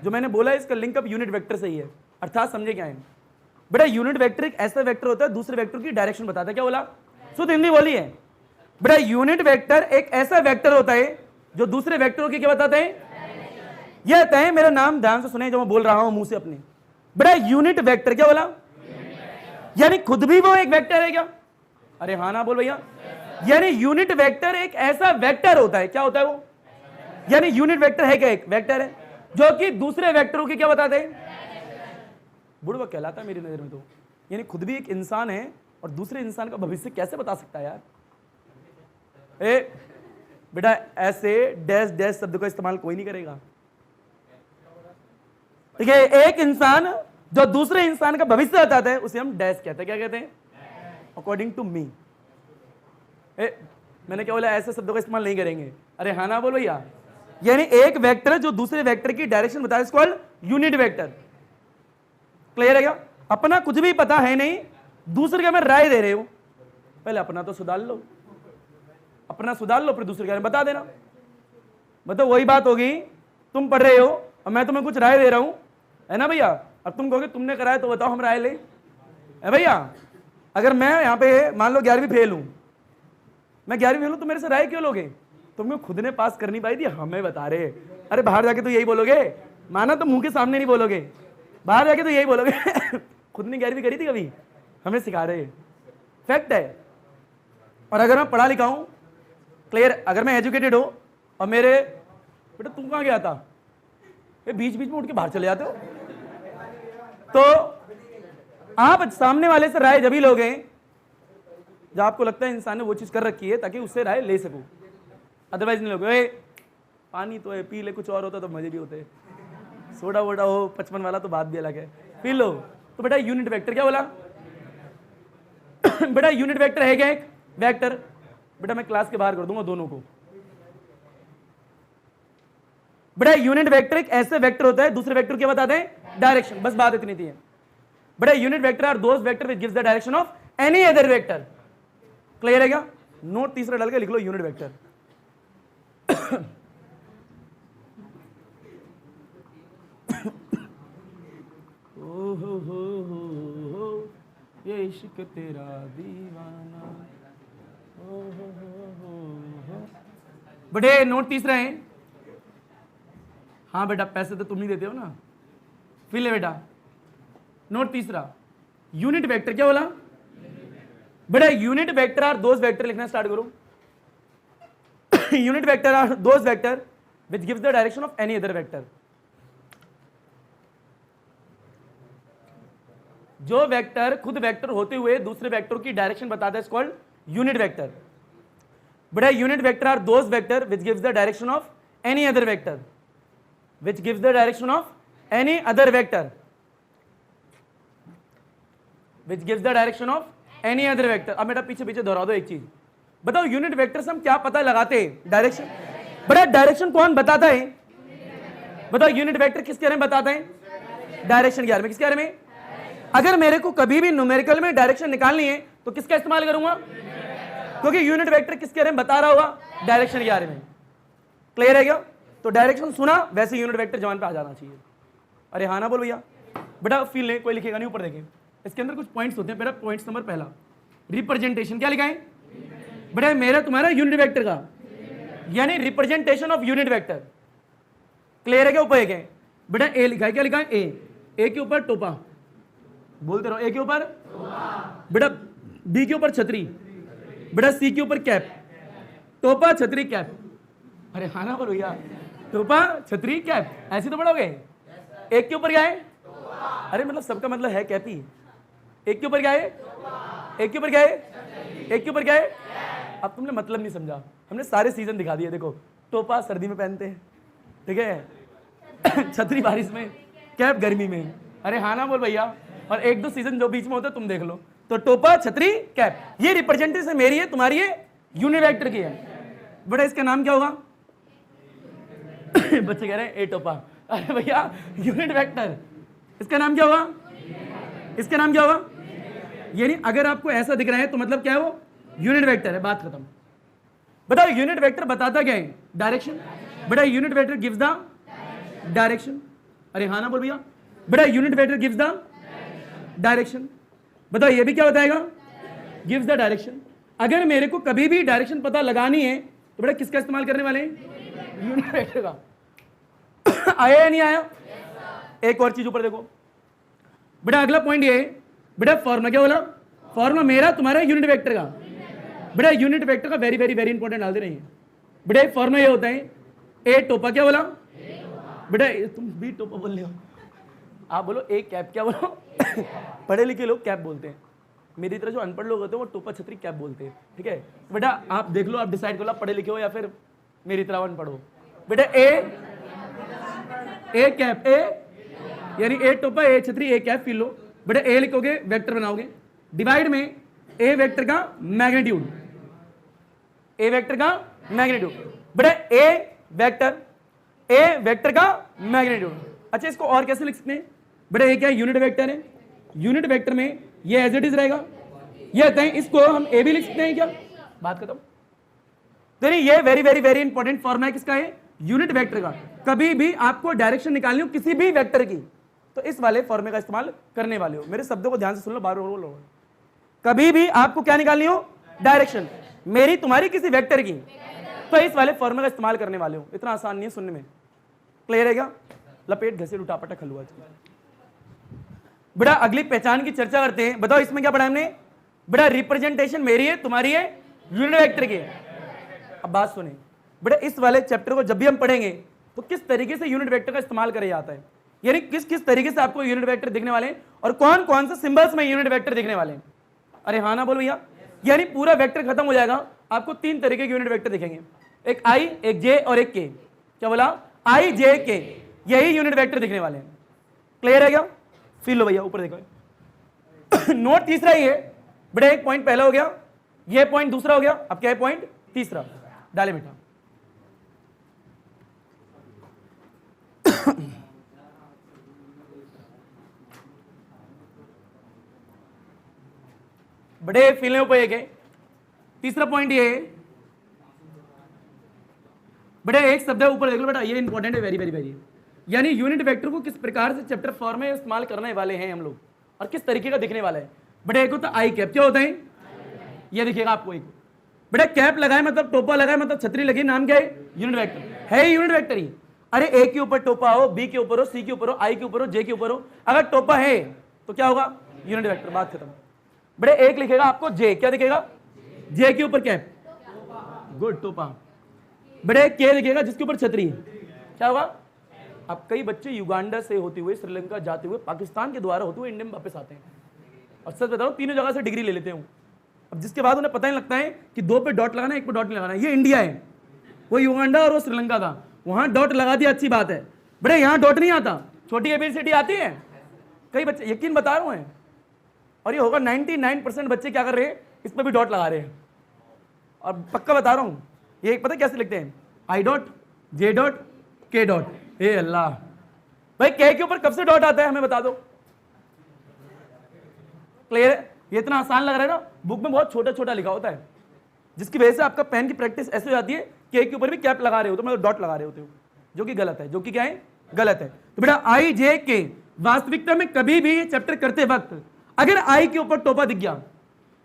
जो मैंने बोला है इसका लिंक अब यूनिट वेक्टर से ही है, अर्थात समझे क्या है बेटा, यूनिट वेक्टर एक ऐसा वेक्टर होता है दूसरे वेक्टर की डायरेक्शन बताता है, क्या बोला, शुद्ध हिंदी बोली है बेटा, यूनिट वेक्टर एक ऐसा वेक्टर होता है जो दूसरे वेक्टरों की क्या बताते हैं, यह कहते हैं, मेरा नाम ध्यान से सुने जो मैं बोल रहा हूं मुंह से अपने, बेटा यूनिट वेक्टर क्या बोला, यानी खुद भी वो एक वेक्टर है क्या, अरे हाँ ना बोल भैया, यानी यूनिट वेक्टर एक ऐसा वेक्टर होता है, क्या होता है वो, यानी यूनिट वेक्टर है क्या, एक वेक्टर है जो कि दूसरे वेक्टरों की क्या बताते हैं, बुढ़वा कहलाता है मेरी नजर में तो, यानी खुद भी एक इंसान है और दूसरे इंसान का भविष्य कैसे बता सकता है यार। ए बेटा ऐसे डैश डैश शब्द का इस्तेमाल कोई नहीं करेगा, ठीक है। एक इंसान जो दूसरे इंसान का भविष्य बताता है उसे हम डैश कहते हैं, क्या कहते हैं, अकॉर्डिंग टू मी। मैंने क्या बोला, ऐसे शब्दों का इस्तेमाल नहीं करेंगे, अरे हाँ ना बोल भैया, यानी एक वेक्टर जो दूसरे वेक्टर की डायरेक्शन बताता है इसको यूनिट वेक्टर, क्लियर है क्या। अपना कुछ भी पता है नहीं, दूसरे का मैं राय दे रहे हो, पहले अपना तो सुधार लो, अपना सुधार लो, फिर दूसरे के बारे में बता देना। मतलब वही बात होगी, तुम पढ़ रहे हो और मैं तुम्हें कुछ राय दे रहा हूं, है ना भैया, अब तुम कहोगे तुमने कराया तो बताओ हम राय ले, है भैया। अगर मैं यहाँ पे मान लो 11वीं फेल हूं, मैं 11वीं फेल हूं तो मेरे से राय क्यों लोगे, तुमने खुद ने पास करनी पाई थी, हमें बता रहे, अरे बाहर जाके तो यही बोलोगे, माना तो मुंह के सामने नहीं बोलोगे, बाहर जाके तो यही बोलोगे खुद ने 11वीं करी थी कभी, हमें सिखा रहे, फैक्ट है। और अगर मैं पढ़ा लिखा हूं, क्लियर, अगर मैं एजुकेटेड हूं और मेरे बेटा तुम कहां गया था, ये बीच बीच में उठ के बाहर चले जाते हो, तो आप सामने वाले से राय जब ही लोगे जब आपको लगता है इंसान ने वो चीज कर रखी है ताकि उससे राय ले सकूं, अदरवाइज नहीं लोगे पानी तो है पी ले, कुछ और होता तो मजे भी होते, सोडा वोडा हो 55 वाला तो बात भी अलग है, पी लो। तो बेटा यूनिट वेक्टर क्या बोला बेटा यूनिट वेक्टर है क्या, एक वेक्टर, बेटा मैं क्लास के बाहर कर दूंगा दोनों को। बेटा यूनिट वेक्टर एक ऐसे वेक्टर होता है दूसरे वेक्टर क्या बताते हैं, डायरेक्शन, बस बात इतनी थी। बेटा unit vector are those vector which gives the direction of any other vector, clear है क्या। नोट तीसरा डाल के लिख लो यूनिट वेक्टर। हो ये इश्क तेरा दीवाना, हो। बड़े नोट तीसरा है, हाँ बेटा पैसे तो तुम ही देते हो ना, फिर ले बेटा नोट तीसरा यूनिट वेक्टर क्या बोला, बेटा unit vector are those vector लिखना स्टार्ट करो। Unit vector are those vector which gives the direction of any other vector. जो वेक्टर खुद वेक्टर होते हुए दूसरे वेक्टर की डायरेक्शन बताता है इज कॉल्ड यूनिट वेक्टर। बेटा unit vector are those vector which gives the direction of any other vector, which gives the direction of any other vector, which gives the direction of any other vector. अब बेटा पीछे पीछे दोहरा दो एक चीज, बताओ यूनिट वेक्टर से हम क्या पता लगाते हैं? डायरेक्शन। बेटा डायरेक्शन कौन बताता है? बताओ यूनिट वेक्टर किसके बारे में बताता है? डायरेक्शन के बारे में। किसके बारे में? अगर मेरे को कभी भी न्यूमेरिकल में डायरेक्शन निकालनी है तो किसका इस्तेमाल करूंगा? क्योंकि यूनिट वेक्टर किसके बारे में बता रहा होगा? डायरेक्शन के बारे में। क्लियर है क्या? तो डायरेक्शन सुना वैसे यूनिट वेक्टर जवान पे आ जाना चाहिए। अरे हाँ ना बोल भैया। बेटा फील नहीं, कोई लिखेगा नहीं, ऊपर देखें इसके अंदर कुछ पॉइंट्स होते हैं। बेटा पॉइंट्स नंबर पहला रिप्रेजेंटेशन। क्या लिखा है बेटा? मेरा तुम्हारा यूनिट वेक्टर का यानी representation of unit vector. Clear है क्या? ऊपर एक है बेटा ए लिखा है। क्या लिखा है? ए के ऊपर टोपा, बोलते रहो। ए के ऊपर बेटा, बी के ऊपर छतरी, बेटा सी के ऊपर कैप, टोपा छतरी कैप। अरे हाँ ना बोलो भैया, टोपा छतरी कैप ऐसे तो पढ़ोगे। एक के ऊपर क्या है? अरे मतलब सबका मतलब है कैप ही। एक के ऊपर क्या है? एक के ऊपर क्या है? एक के ऊपर क्या है? अब तुमने मतलब नहीं समझा, हमने सारे सीजन दिखा दिए। देखो टोपा सर्दी में पहनते हैं, ठीक है, छतरी बारिश में, कैप गर्मी में। अरे हाँ ना बोल भैया। और एक दो सीजन जो बीच में होता है तुम देख लो। तो टोपा छतरी कैप, ये रिप्रेजेंटेशन मेरी है, तुम्हारी है, यूनिट वेक्टर की है। बेटा इसका नाम क्या होगा? बच्चे कह रहे हैं ए टोपा। अरे भैया यूनिट वेक्टर, इसका नाम क्या होगा? इसका नाम क्या होगा? यानी अगर आपको ऐसा दिख रहा है तो मतलब क्या है? वो यूनिट वेक्टर है। बात खत्म। बताओ यूनिट वेक्टर बताता क्या है? डायरेक्शन। बेटा unit vector gives the direction. अरे हाँ ना बोल भैया। बेटा unit vector gives the direction. बताओ ये भी क्या बताएगा? Gives the direction. अगर मेरे को कभी भी डायरेक्शन पता लगानी है तो बेटा किसका इस्तेमाल करने वाले हैं? यूनिट वेक्टर का। आया या नहीं आया? एक और चीज ऊपर देखो बेटा, अगला पॉइंट ये है बेटा, फॉर्मूला क्या बोला? फॉर्मूला मेरा तुम्हारा यूनिट वेक्टर का। बेटा यूनिट वेक्टर का वेरी वेरी वेरी इंपॉर्टेंट डाल दे रही है। बेटा फॉर्मूला ये होता है ए टोपा। क्या बोला बेटा? तुम भी टोपा बोल रहे हो, आप बोलो ए कैप। क्या बोलो? पढ़े लिखे लोग कैप बोलते हैं, मेरी तरह जो अनपढ़ लोग होते हैं वो टोपा छतरी कैप बोलते हैं, ठीक है। बेटा आप देख लो, आप डिसाइड कर लो आप पढ़े लिखे हो या फिर मेरी तरह अनपढ़ हो। बेटा ए कैप, ए यानी ए टोपा, ए छतरी, ए कैप। फील लो बेटा, ए लिखोगे वेक्टर बनाओगे, डिवाइड में ए वेक्टर का मैग्नीट्यूड, ए वेक्टर का मैग्नीट्यूड। बेटा ए वेक्टर का मैग्नीट्यूड। अच्छा इसको और कैसे लिख सकते हैं? बेटा ये क्या है? यूनिट वेक्टर है। यूनिट वेक्टर में ये एज इट इज रहेगा। ये होता है, इसको हम ए भी लिख सकते हैं क्या? बात खत्म। तो ये very very very important formula है किसका है? यूनिट वेक्टर का। कभी भी आपको डायरेक्शन निकालनी हो किसी भी वेक्टर की तो इस वाले फॉर्मूले का इस्तेमाल करने वाले हो। मेरे शब्दों को ध्यान से सुन लो, बार बार लो। कभी भी आपको क्या निकालनी हो? डायरेक्शन मेरी तुम्हारी किसी वेक्टर की, तो इस वाले फॉर्मूले का इस्तेमाल करने वाले हो। इतना आसान नहीं है सुनने में। क्लियर है क्या? लपेट घसीट उठापटा खलुआ। बेटा अगली पहचान की चर्चा करते हैं। बताओ इसमें क्या पढ़ा हमने? बेटा रिप्रेजेंटेशन मेरी है, तुम्हारी है, यूनिट वेक्टर की है। अब बात सुने बेटा, इस वाले चैप्टर को जब भी हम पढ़ेंगे तो किस तरीके से यूनिट वेक्टर का इस्तेमाल करे जाता है, यानी किस किस तरीके से आपको यूनिट वेक्टर दिखने वाले हैं और कौन कौन से सिंबल्स में यूनिट वेक्टर दिखने वाले हैं। अरे हाँ ना बोलो भैया। यानी पूरा वेक्टर खत्म हो जाएगा, आपको तीन तरीके के यूनिट वेक्टर दिखेंगे, एक आई, एक जे और एक के। क्या बोला? आई, जे, के, यही यूनिट वेक्टर दिखने वाले हैं। क्लियर है क्या? फील लो भैया, ऊपर देखो। नोट तीसरा ही है बेटा, एक पॉइंट पहला हो गया, ये पॉइंट दूसरा हो गया, अब क्या है पॉइंट तीसरा। डाले बेटा। बड़े फील ऊपर एक है। तीसरा पॉइंट ये है बेटा, एक शब्द है ऊपर देख लो बेटा, ये इंपॉर्टेंट है, वेरी वेरी वेरी। यानी यूनिट वेक्टर को किस प्रकार से चैप्टर 4 में इस्तेमाल करने वाले हैं हम लोग और किस तरीके का दिखने वाला है। बेटा एक होता आई कैप। क्या होता है? ये दिखेगा आपको एक बेटा, कैप लगाए मतलब टोपा लगाए मतलब छतरी लगी, नाम क्या है? यूनिट वेक्टर है। यूनिट वेक्टर ही। अरे ए के ऊपर टोपा हो, बी के ऊपर हो, सी के ऊपर हो, आई के ऊपर हो, जे के ऊपर हो, अगर टोपा है तो क्या होगा? Unit vector. बात खत्म। बड़े एक लिखेगा आपको जे, क्या दिखेगा? जे के ऊपर कैप, गुड, टोपा। बड़े के लिखेगा जिसके ऊपर छतरी, क्या होगा? अब कई बच्चे युगांडा से होते हुए, श्रीलंका जाते हुए, पाकिस्तान के द्वारा होते हुए इंडिया में वापस आते हैं, और सच बता रहा हूं तीनों जगह से डिग्री ले लेते हूं। अब जिसके बाद उन्हें पता ही लगता है कि 2 पे डॉट लगाना है, 1 पे डॉट नहीं लगाना है। ये इंडिया है, वो युगांडा और वो श्रीलंका था, वहां डॉट लगा दिया, अच्छी बात है। बड़े यहाँ डॉट नहीं आता, छोटी एबीसीडी आती है, कई बच्चे, यकीन बता रहा हूं, और ये होगा 99% बच्चे क्या कर रहे हैं, इस पर भी डॉट लगा रहे हैं। और पक्का बता रहा हूं, ये पता कैसे लिखते हैं? आई डॉट, जे डॉट, के डॉट। हे अल्लाह, भाई के ऊपर कब से डॉट आता है हमें बता दो। क्लियर है? ये इतना आसान लग रहा है ना, बुक में बहुत छोटा छोटा लिखा होता है, जिसकी वजह से आपका पेन की प्रैक्टिस ऐसे हो जाती है के ऊपर भी कैप लगा रहे हो तो मतलब डॉट लगा रहे होते हो, जो कि गलत है, जो कि क्या है? गलत है। तो बेटा आई जे के, वास्तविकता में कभी भी चैप्टर करते वक्त अगर आई के ऊपर टोपा दिख गया,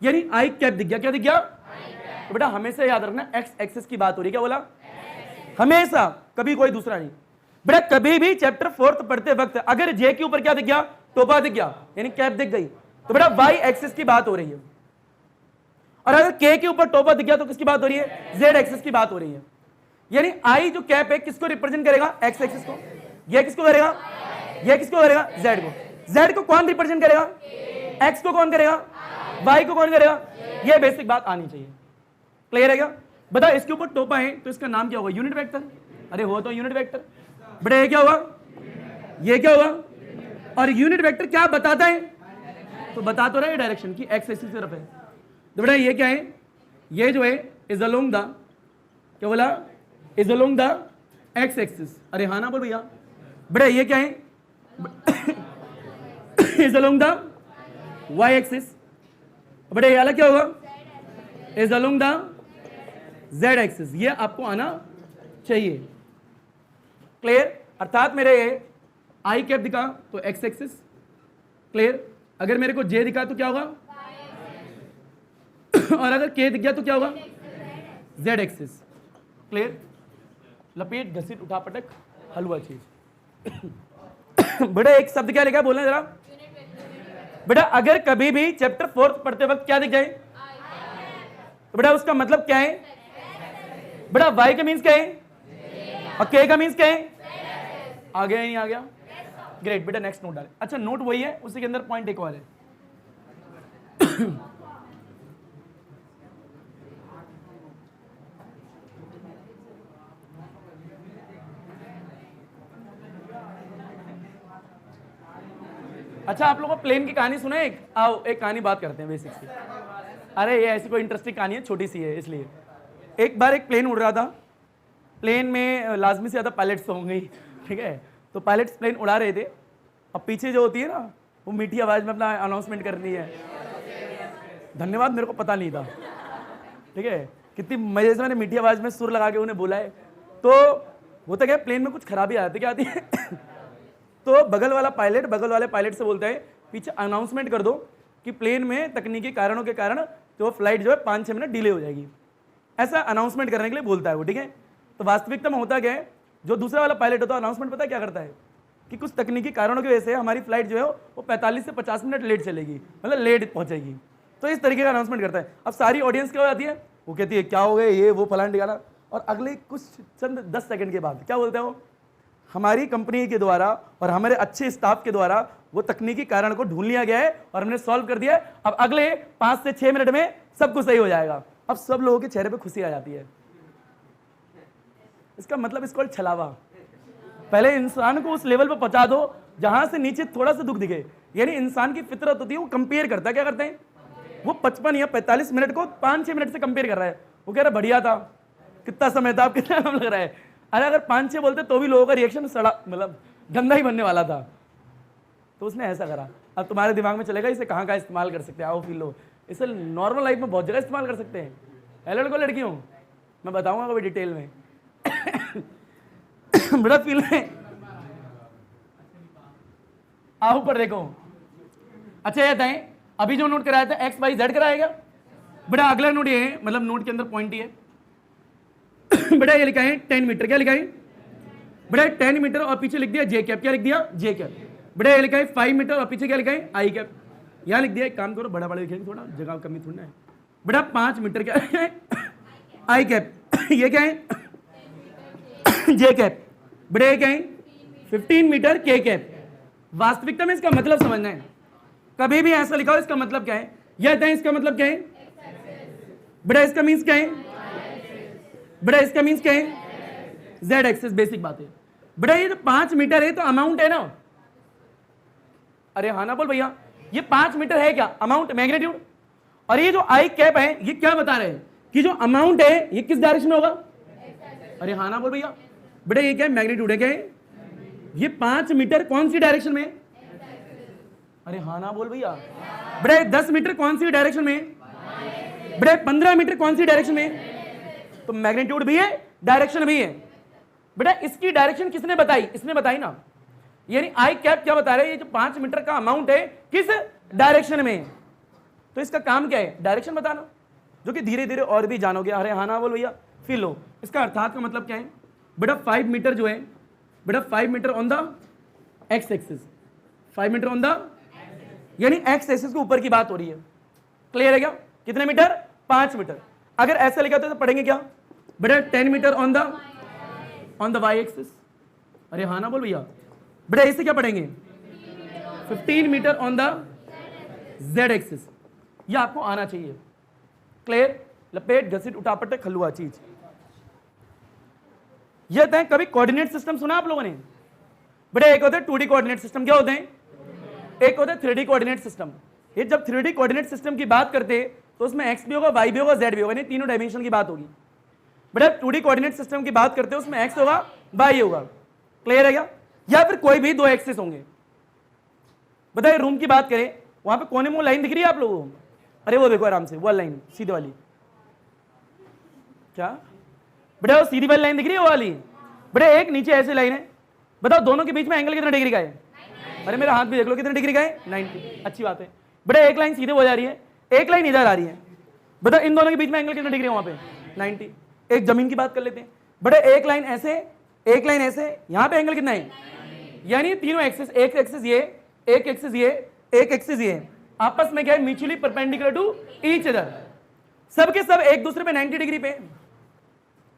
यानी आई कैप दिख गया, क्या दिख गया? तो बेटा हमेशा याद रखना एक्स एक्सिस की बात हो रही है, क्या बोला? हमेशा, कभी कोई दूसरा नहीं। बेटा कभी भी चैप्टर 4th पढ़ते वक्त अगर जे के ऊपर क्या दिख गया? टोपा दिख गया, यानी कैप दिख गई, तो बेटा वाई एक्सिस की बात हो रही है। और अगर के ऊपर टोपा दिख गया तो किसकी बात हो रही है? जेड एक्सिस की बात हो रही है। यानी आई जो कैप है किसको रिप्रेजेंट करेगा? एक्स एक्सिस को। ये किसको करेगा? ये किसको करेगा? जेड को। जेड को कौन रिप्रेजेंट करेगा? एक्स को कौन करेगा? वाई को कौन करेगा? ये बेसिक बात आनी चाहिए। क्लियर है क्या? बता, इसके ऊपर टोपा है तो इसका नाम क्या होगा? Unit vector. अरे हो तो यूनिट वेक्टर। बेटा ये क्या होगा? ये क्या होगा? और यूनिट वेक्टर क्या बताता है? तो बता तो रहे डायरेक्शन की एक्स एक्सिस की तरफ है। तो बेटा ये क्या है? ये जो है इज अलोंग द, क्या बोला? Is along the X axis. अरे हाँ ना बोल भैया। बेटा ये क्या है? Is along the Y axis. बेटा ये अलग क्या होगा? Is along the Z axis. ये आपको आना चाहिए। क्लियर? अर्थात मेरे आई कैप दिखा तो एक्स एक्सिस, क्लियर? अगर मेरे को जे दिखा तो क्या होगा? और अगर के दिख गया तो क्या होगा? Z axis. क्लियर? लपेट, घसीट, उठा, पटक, हलवा चीज। बेटा एक शब्द क्या लिखा है बोलना जरा। बेटा अगर कभी भी चैप्टर 4th पढ़ते वक्त क्या दिख जाए तो बेटा उसका मतलब क्या है? बेटा वाई का मीन्स क्या है और के का मीन्स क्या है? आ गया नहीं आ गया? ग्रेट। बेटा नेक्स्ट नोट डाले। अच्छा नोट वही है, उसी के अंदर पॉइंट एक और है। अच्छा आप लोगों को प्लेन की कहानी सुना है? आओ एक कहानी बात करते हैं बेसिक सी। अरे ये ऐसी कोई इंटरेस्टिंग कहानी है, छोटी सी है इसलिए। एक बार एक प्लेन उड़ रहा था, प्लेन में लाजमी से ज़्यादा पायलट्स तो होंगे ही, ठीक है? तो पायलट्स प्लेन उड़ा रहे थे, अब पीछे जो होती है ना वो मीठी आवाज़ में अपना अनाउंसमेंट करनी है। धन्यवाद, मेरे को पता नहीं था, ठीक है? कितनी मजे से मैंने मीठी आवाज़ में सुर लगा के उन्हें बोला है। तो होता क्या, प्लेन में कुछ खराबी आती क्या आती है तो बगल वाला पायलट बगल वाले पायलट से बोलता है पीछे अनाउंसमेंट कर दो कि प्लेन में तकनीकी कारणों के कारण तो फ्लाइट जो है 5-6 मिनट डिले हो जाएगी। ऐसा अनाउंसमेंट करने के लिए बोलता है वो, ठीक है? तो वास्तविकता में होता क्या है, जो दूसरा वाला पायलट होता है अनाउंसमेंट पता है क्या करता है कि कुछ तकनीकी कारणों की वजह से हमारी फ्लाइट जो है वो 45 से 50 मिनट लेट चलेगी, मतलब लेट पहुंचेगी। तो इस तरीके का अनाउंसमेंट करता है। अब सारी ऑडियंस क्या हो जाती है, वो कहती है क्या हो गए ये वो फलान ठिकाना, और अगले कुछ चंद 10 सेकंड के बाद क्या बोलते हैं वो, हमारी कंपनी के द्वारा और हमारे अच्छे स्टाफ के द्वारा वो तकनीकी कारण को ढूंढ लिया गया है और हमने सॉल्व कर दिया है। अब अगले 5 से 6 मिनट में सब कुछ सही हो जाएगा। अब सब लोगों के चेहरे पे खुशी आ जाती है। इसका मतलब इसको छलावा। पहले इंसान को उस लेवल पर पहुंचा दो जहां से नीचे थोड़ा सा दुख दिखे। यानी इंसान की फितरत होती है, वो कंपेयर करता है। क्या करते हैं वो 55 या 45 मिनट को 5-6 मिनट से कंपेयर कर रहा है। वो कह रहा है बढ़िया था, कितना समय था, कितना टाइम लग रहा है। अरे अगर 5-6 बोलते तो भी लोगों का रिएक्शन सड़ा, मतलब गंदा ही बनने वाला था। तो उसने ऐसा करा। अब तुम्हारे दिमाग में चलेगा इसे कहाँ इस्तेमाल कर सकते हैं, आओ फील लो। इसे नॉर्मल लाइफ में बहुत जगह इस्तेमाल कर सकते हैं। है लड़कों लड़कियों, मैं बताऊंगा कभी डिटेल में। बड़ा फील है, आओ ऊपर देखो। अच्छा ये बताएं, अभी जो नोट कराया था XYZ कराएगा। बड़ा अगला नोट ये है, मतलब नोट के अंदर पॉइंट ये है बेटा ये लिखा है 10 मीटर। क्या लिखा है बेटा 10 मीटर और पीछे लिख दिया जे कैप। क्या लिख दिया? जे कैप। बेटा ये लिखा है 5 मीटर और पीछे क्या लिखा है? आई कैप। यहाँ लिख दिया, एक काम करो बड़ा बड़ा लिखेंगे, थोड़ा जगह कमी थोड़ा है बेटा। 5 मीटर क्या है आई कैप, ये क्या है जे कैप, बेटा ये क्या है 15 मीटर के कैप। वास्तविकता में इसका मतलब समझना है, कभी भी ऐसा लिखा हो इसका मतलब क्या है, यह है इसका मतलब क्या है बेटा, इसका मीन्स क्या है बेटा, इसका मीन्स क्या है जेड एक्सिस। बेसिक बात है बेटा, ये जो 5 मीटर है तो अमाउंट है ना, अरे हाँ ना बोल भैया, ये 5 मीटर है क्या अमाउंट, मैग्नीट्यूड। और ये जो आई कैप है ये क्या बता रहे हैं कि जो अमाउंट है ये किस डायरेक्शन में होगा, अरे हाँ ना बोल भैया। बेटा ये क्या है मैग्नीट्यूड है, क्या है ये 5 मीटर कौन सी डायरेक्शन में, अरे हाँ ना बोल भैया। बेटा 10 मीटर कौन सी डायरेक्शन में, बेटा 15 मीटर कौन सी डायरेक्शन में, तो मैग्नीट्यूड भी है डायरेक्शन भी है। बेटा इसकी डायरेक्शन किसने बताई, इसने बताई ना, यानी आई कैप क्या बता रहे हैं, ये जो 5 मीटर का अमाउंट है किस डायरेक्शन में, तो इसका काम क्या है डायरेक्शन बताना, जो कि धीरे धीरे और भी जानोगे। अरे हाँ ना बोल भैया, फील लो। इसका अर्थात का मतलब क्या है बेटा, 5 मीटर जो है बेटा 5 metre on the X axis, 5 metre on the, यानी एक्स एक्सिस के ऊपर की बात हो रही है। क्लियर है क्या, कितने मीटर 5 मीटर। अगर ऐसा लिखा तो पढ़ेंगे क्या बेटा 10 metre on the Y axis, अरे हाँ ना बोल भैया। बेटा इसे क्या पढ़ेंगे 15 metre on the Z axis, ये आपको आना चाहिए। क्लियर, लपेट घसीट उठापट खलुआ चीज। ये होता है कभी कोऑर्डिनेट सिस्टम सुना आप लोगों ने बेटा, एक होता है 2D कोऑर्डिनेट सिस्टम, क्या होते हैं, एक होता है 3D कोऑर्डिनेट सिस्टम। ये जब 3D कोऑर्डिनेट सिस्टम की बात करते हैं तो उसमें एक्स भी होगा, वाई भी होगा, जेड भी होगा, तीनों डायमेंशन की बात होगी। बेटा 2D कोऑर्डिनेट सिस्टम की बात करते हैं उसमें एक्स होगा, वाई होगा। क्लियर है क्या, या फिर कोई भी 2 एक्सिस होंगे। बताइए रूम की बात करें, वहां पे कोने में लाइन दिख रही है आप लोगों को, अरे वो देखो आराम से, वो लाइन सीधी वाली, क्या बेटा वो सीधी वाली लाइन दिख रही है वो वाली। बेटा एक नीचे ऐसी लाइन है, बताओ दोनों के बीच में एंगल कितना डिग्री का है, अरे मेरा हाथ भी देख लो कितने डिग्री का है 90। अच्छी बात है बेटा, एक लाइन सीधे हो जा रही है, एक लाइन इधर आ रही है, बताओ इन दोनों के बीच में एंगल कितना डिग्री है वहां पे 90। एक जमीन की बात कर लेते हैं बेटा, एक लाइन ऐसे एक लाइन ऐसे, यहां पे एंगल कितना है, यानी तीनों एक्सिस, एक एक्सिस ये, एक एक्सिस ये, एक एक्सिस ये, आपस में क्या है mutually perpendicular to each other, सबके सब एक दूसरे पे 90 डिग्री पे।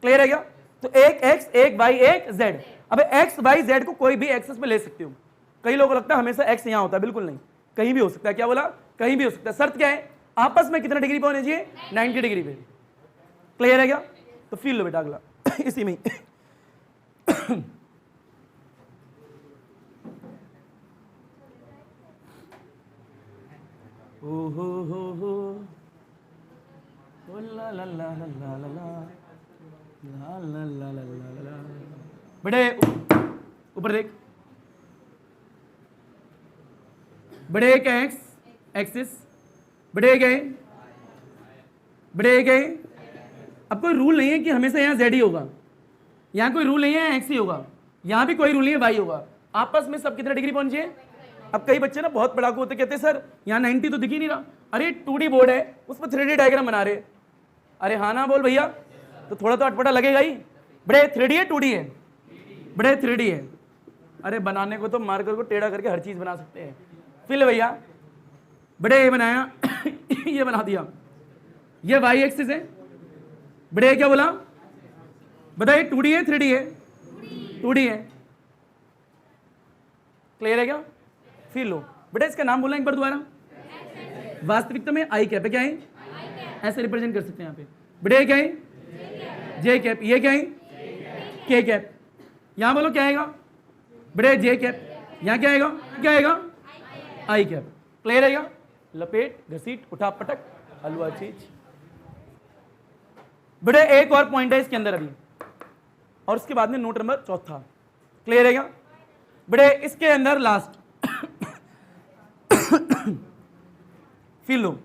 क्लियर है क्या, तो एक एक्स एक वाई एक जेड। अब एक्स वाई जेड को कोई भी एक्सिस पे ले सकते हो। कई लोगों को लगता है हमेशा एक्स यहां होता है, बिल्कुल नहीं, कहीं भी हो सकता है। क्या बोला, कहीं भी हो सकता है। शर्त क्या है, आपस में कितना डिग्री पे होने चाहिए 90 डिग्री पे। क्लियर है क्या, तो फील लो बेटा अगला इसी में ओ हो ला ला ला ला ला ला ला ला ला ला ला। बड़े ऊपर देख, बड़े एक एक्स एक्सिस, बड़े एक है, बड़े एक है। अब कोई रूल नहीं है कि हमेशा यहाँ जेड ही होगा, यहाँ कोई रूल नहीं है एक्स ही होगा, यहाँ भी कोई रूल नहीं है वाई होगा। आपस में सब कितने डिग्री पहुंचे। अब कई बच्चे ना बहुत पढ़ाकू होते, कहते सर यहाँ 90 तो दिख ही नहीं रहा, अरे 2D बोर्ड है उस पर 3D डायग्राम बना रहे। अरे हाँ ना बोल भैया, तो थोड़ा तो अटपटा लगेगा ही। बड़े 3D है 2D है, बड़े 3D है। अरे बनाने को तो मार्कर को टेढ़ा करके हर चीज बना सकते हैं। फिर भैया बड़े ये बनाया ये बना दिया, ये वाई एक्सिस है। बड़े क्या बोला, बताइए 2D है 3D है, 2D है। क्लियर है क्या, फील लो बेटा। इसका नाम बोलना एक बार दोबारा। वास्तविकता में आई कैप है, क्या है, ऐसे रिप्रेजेंट कर सकते हैं यहाँ पे। बेटे क्या है जे कैप, ये क्या है के कैप। यहाँ बोलो क्या आएगा बेटे जे कैप, यहाँ क्या आएगा, क्या आएगा आई कैप। क्लियर है क्या, लपेट घसीट उठा पटक हलवा चीज। बेटे एक और पॉइंट है इसके अंदर अभी, और उसके बाद में नोट नंबर 4। क्लियर है क्या बेटे, इसके अंदर लास्ट फील लो।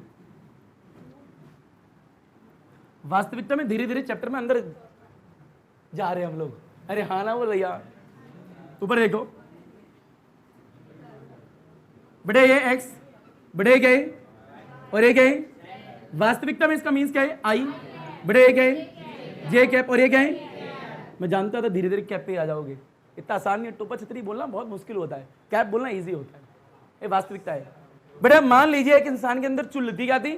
वास्तविकता में धीरे धीरे चैप्टर में अंदर जा रहे हैं हम लोग। अरे हाँ ना बोल भैया, ऊपर देखो बेटे ये एक्स, बेटे क्या है और ये क्या है। वास्तविकता में इसका मीन्स क्या है आई, बेटे ये क्या है जे कैप, और ये क्या है। मैं जानता था धीरे धीरे कैप पे आ जाओगे, इतना आसान नहीं है। टोपा छतरी बोलना बहुत मुश्किल होता है, कैप बोलना इजी होता है। ये वास्तविकता है। बेटा मान लीजिए एक इंसान के अंदर चुल्ल थी, क्या थी,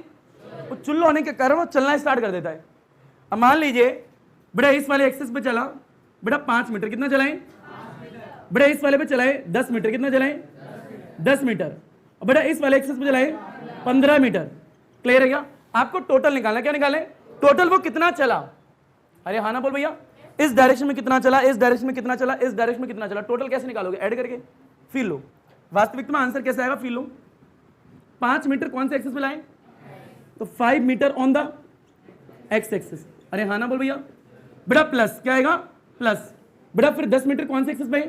वो चुल्ल होने के कारण वो चलना स्टार्ट कर देता है। अब मान लीजिए बेटा इस वाले एक्सिस पे चला बेटा 5 मीटर, कितना चलाएं बेटा, इस वाले पे चलाए 10 मीटर, कितना चलाएं 10 मीटर, बेटा इस वाले एक्सिस पे चलाए 15 मीटर। क्लियर है क्या? आपको टोटल निकालना, क्या निकाले, टोटल वो कितना चला। अरे हाँ ना बोल भैया, इस डायरेक्शन में कितना चला, इस डायरेक्शन में कितना चला, इस डायरेक्शन में कितना चला, टोटल कैसे निकालोगे, ऐड करके फील लो। वास्तविकता में आंसर कैसे आएगा, फील लो। 5 मीटर कौन से एक्सिस पे लाए, तो 5 metre on the X axis. अरे हाँ ना बोल भैया, बेटा प्लस क्या आएगा, प्लस बेटा फिर 10 मीटर कौन से एक्सिस पे,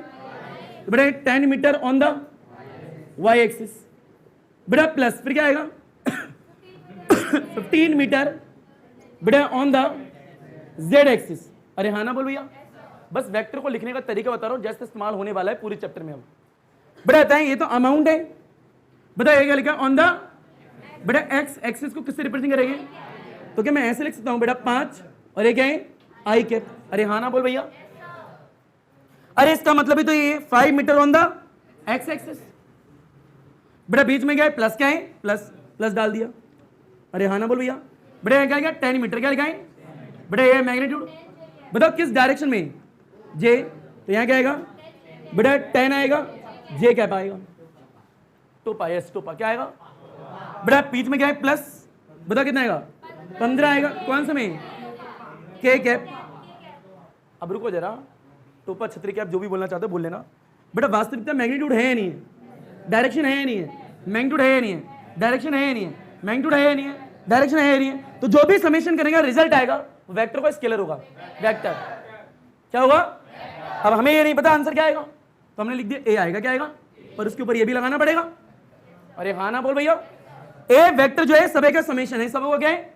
बेटा 10 metre on the Y axis, बेटा प्लस फिर क्या आएगा 15 मीटर बेटा ऑन द जेड एक्सिस। अरे हाँ ना बोल भैया, बस वेक्टर को लिखने का तरीका बता रहा हूं जैसे इस्तेमाल होने वाला है पूरे चैप्टर में। अब बेटा बताएं, ये तो अमाउंट है, बताइए क्या लिखा ऑन द बेटा एक्स एक्सिस को किससे रिप्रेजेंट करेंगे, तो क्या मैं ऐसे लिख सकता हूं बेटा 5 और ये क्या है आई कैप। अरे हाँ ना बोल भैया, अरे इसका मतलब ही तो ये 5 metre on the X axis, बेटा बीच में क्या है प्लस, क्या है प्लस, प्लस डाल दिया। अरे हाँ ना बोल भैया, बेटा क्या 10 मीटर, क्या लिखा है बेटा ये मैग्नीट्यूड, बताओ किस डायरेक्शन में, जे, तो यहाँ क्या आएगा बेटा 10 आएगा, जे कैप आएगा, टोपा, यस टोपा क्या आएगा बेटा बीच में क्या है प्लस, बताओ कितना आएगा 15 आएगा, कौन सा में के कैप। अब रुको जरा, टोपा छतरी कैप जो भी बोलना चाहते हो बोल लेना। बेटा वास्तविकता मैग्नीट्यूड है या नहीं है, डायरेक्शन है या नहीं है, मैग्नीट्यूड है या नहीं है, डायरेक्शन है या नहीं है, मैग्नीट्यूड है या नहीं है, डायरेक्शन है या नहीं है, तो जो भी समेशन करेगा रिजल्ट आएगा वेक्टर का स्केलर होगा, वेक्टर क्या होगा। अब हमें ये नहीं पता आंसर क्या आएगा, तो हमने लिख दिया ए आएगा, क्या आएगा, पर उसके ऊपर ये भी लगाना पड़ेगा। अरे हाँ ना बोल भैया, ए वेक्टर जो है सब का समेशन है, सब होगा क्या है,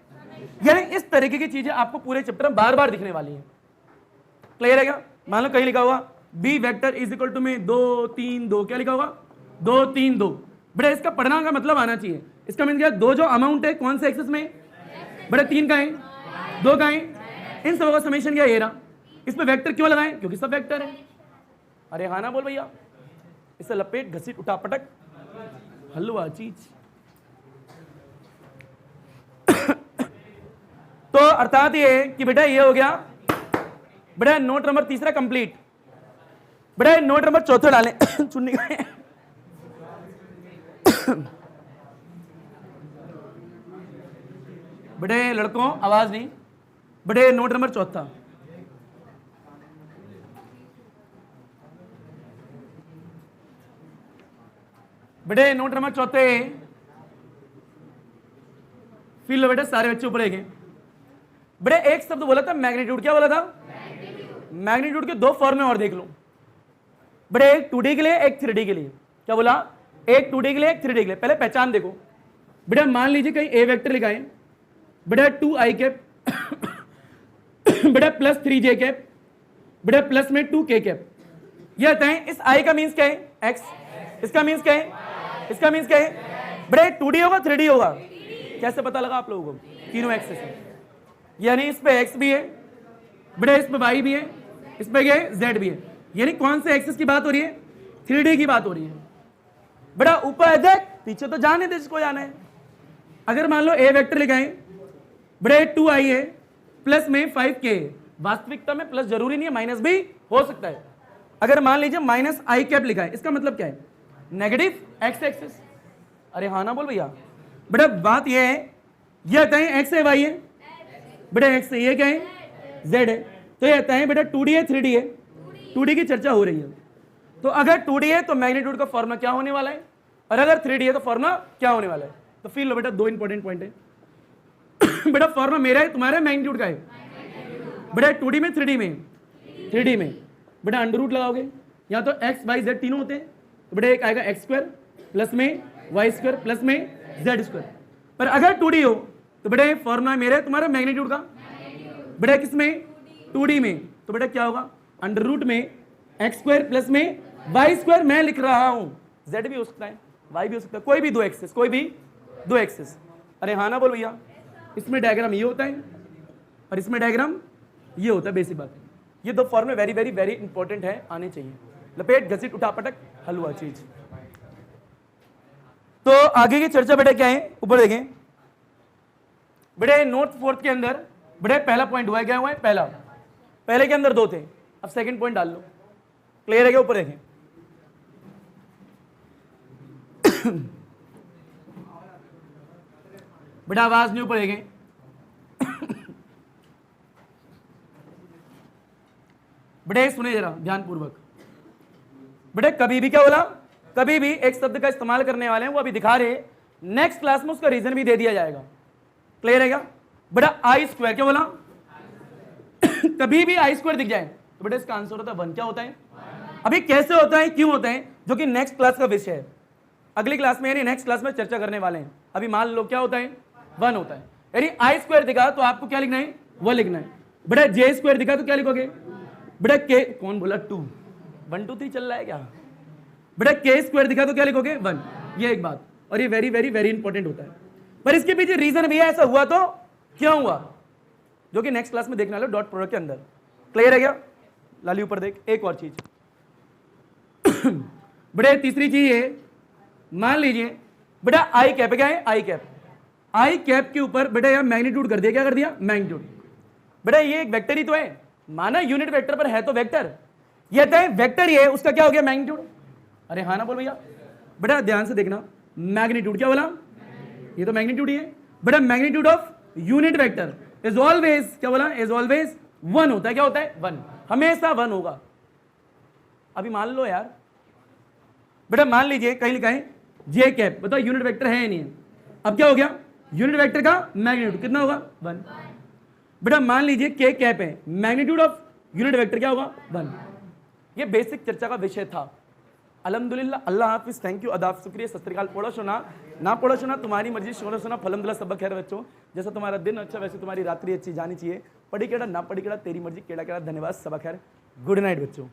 यानी इस तरीके की चीजें आपको पूरे चैप्टर में बार बार दिखने वाली है। क्लियर है क्या? मान लो कहीं लिखा हुआ B vector is equal to में 2 3 2, क्या लिखा होगा 2 3 2, बेटा इसका पढ़ना का मतलब आना चाहिए। इसका मीन क्या, 2 जो अमाउंट है कौन से एक्सिस में, बेटा 3 का है, 2 का है, इन सबों का समेशन क्या ये रहा। इसमें वेक्टर क्यों लगाएं, क्योंकि सब वेक्टर है। अरे हाँ ना बोल भैया, इसे लपेट घसीट उठा पटक हलवा चीज। तो अर्थात ये कि बेटा ये हो गया बेटा नोट नंबर 3 कंप्लीट। बेटा नोट नंबर 4 डालें चुन्नी का बेटे लड़कों आवाज नहीं, बेटे नोट नंबर 4 बेटे नोट नंबर 4 फील लो बेटे, सारे बच्चे ऊपर गए। बेटे एक शब्द बोला था मैग्नीट्यूड, क्या बोला था, मैग्नीट्यूड के 2 फॉर्म में और देख लो बेटे, एक 2D के लिए एक 3D के लिए। क्या बोला, एक 2D के लिए एक 3D के लिए। पहले पहचान देखो बेटा, मान लीजिए कहीं ए वेक्टर लिखा है बेटा 2 आई कैप बेटा प्लस 3 जे कैप बेटा प्लस में 2 के कैप। ये आता है इस आई का मीन्स क्या है एक्स, इसका मीन्स क्या है, इसका मीन्स क्या है बेटा 2D होगा 3D होगा। कैसे पता लगा आप लोगों को, तीनों एक्सेस है, यानी इस पे एक्स भी है बेटा, इस पे वाई भी है, इस पे क्या है जेड भी है। यानी कौन से एक्सेस की बात हो रही है, 3D की बात हो रही है। बेटा ऊपर देख पीछे तो जाने दे जिसको जाना है। अगर मान लो ए वेक्टर लिखा है बेटा 2 आई है प्लस में 5 के, वास्तविकता में प्लस जरूरी नहीं है, माइनस भी हो सकता है। अगर मान लीजिए माइनस आई कैप लिखा है, इसका मतलब क्या है, नेगेटिव एक्स एक्सिस। अरे हाँ ना बोल भैया, बेटा बात यह है, यह आता है एक्स है वाई है बेटा, एक्स है, ये क्या है जेड है, तो ये आता है बेटा 2D है 3D है, 2D की चर्चा हो रही है। तो अगर 2D है तो मैग्नीट्यूड का फॉर्मूला क्या होने वाला है, और अगर 3D है तो फॉर्मूला क्या होने वाला है। तो फील लो बेटा, 2 इंपॉर्टेंट पॉइंट है बेटा, फॉर्मूला मेरा है तुम्हारा मैग्नीट्यूड का है बेटा, 2D में 3D में, 3D में बेटा अंडर रूट लगाओगे, या तो एक्स वाई जेड तीनों होते हैं, तो बेटा एक आएगा एक्स स्क्वायर प्लस में वाई स्क्वायर प्लस में जेड स्क्वायर। पर अगर 2D हो तो बेटा ये फॉर्मूला मेरा है तुम्हारा मैग्नीट्यूड का बेटा, किसमें 2D में, तो बेटा क्या होगा अंडर रूट में एक्स स्क्वायर प्लस में वाई स्क्वायर। मैं लिख रहा हूं जेड भी हो सकता है वाई भी हो सकता है, कोई भी 2 एक्सेस, कोई भी 2 एक्सेस। अरे हाँ ना बोल भैया, इसमें डायग्राम ये होता है और इसमें डायग्राम ये होता है, बेसिक बात है। ये 2 फॉर्मूले वेरी वेरी वेरी इंपॉर्टेंट है, आने चाहिए। लपेट घसीट उठा पटक हलवा चीज। तो आगे की चर्चा बेटा क्या है, ऊपर देखें बेटे। नोट फोर्थ के अंदर बेटे पहला पॉइंट हुआ है, क्या हुआ है, पहला, पहले के अंदर 2 थे, अब सेकंड पॉइंट डाल लो। क्लियर है क्या, ऊपर देखें। बेटा आवाज नहीं, ऊपर देखें। बेटे सुने जरा ध्यानपूर्वक। बेटे कभी भी क्या बोला, कभी भी एक शब्द का इस्तेमाल करने वाले हैं, वो अभी दिखा रहे हैं, नेक्स्ट क्लास में उसका रीजन भी दे दिया जाएगा। क्लियर है क्या बेटा। आई स्क्वायर क्या बोला, कभी भी आई स्क्वायर दिख जाए तो बेटा इसका आंसर होता है 1। क्या होता है, अभी कैसे होता है, क्यों होता है, जो कि नेक्स्ट क्लास का विषय है, अगली क्लास में यानी नेक्स्ट क्लास में चर्चा करने वाले हैं। अभी मान लो क्या होता है, 1 होता है। यानी आई स्क्वायर दिखा तो आपको क्या लिखना है, वो लिखना है। बेटा जे स्क्वायर दिखा तो क्या लिखोगे, बेटा के, कौन बोला 2, 1 2 3 चल रहा है क्या। बेटा के स्क्वायर दिखा तो क्या लिखोगे 1। ये एक बात, और ये वेरी वेरी वेरी इंपॉर्टेंट होता है। पर इसके पीछे रीजन भी है, ऐसा हुआ तो क्यों हुआ, जो कि नेक्स्ट क्लास में देखने वाले डॉट प्रोडक्ट के अंदर। क्लियर है क्या। लाली ऊपर देख, एक और चीज बेटा तीसरी चीज है, मान लीजिए बेटा आई कैप, क्या है आई कैप, आई कैप के ऊपर बेटा यहां मैग्नीट्यूड कर दिया, क्या कर दिया, मैग्नीट्यूड। बेटा ये एक वेक्टर ही तो है, माना यूनिट वेक्टर पर है तो वेक्टर, ये तो है वेक्टर ही है, उसका क्या हो गया मैग्नीट्यूड। अरे हाँ ना बोल भैया। बेटा ध्यान से देखना, मैग्नीट्यूड क्या बोला, ये तो मैग्नीट्यूड ही है। बेटा magnitude of unit vector is always, क्या बोला, इज ऑलवेज 1 होता है। क्या होता है 1, हमेशा 1 होगा। अभी मान लो यार, बेटा मान लीजिए कहीं लिखा है जे कैप, बताओ यूनिट वेक्टर है या नहीं है। अब क्या हो गया, यूनिट वेक्टर का मैग्नीट्यूड कितना होगा 1। बेटा मान लीजिए के कैप है, मैग्नीट्यूड ऑफ यूनिट वेक्टर क्या होगा 1। ये बेसिक चर्चा का विषय था। अल्हम्दुलिल्लाह, अल्लाह हाफिज, थैंक यू, अदाब, शुक्रिया, सत श्री अकाल। पढ़ो सुना ना पढ़ो सुना तुम्हारी मर्जी, सुनो सुना फलमदुल्ला, सब खैर बच्चों। जैसा तुम्हारा दिन अच्छा वैसे तुम्हारी रात्रि अच्छी जानी चाहिए। पढ़ी केड़ा ना पढ़ी केड़ा तेरी मर्जी, केड़ा केड़ा, धन्यवाद, सब खैर, गुड नाइट बच्चों।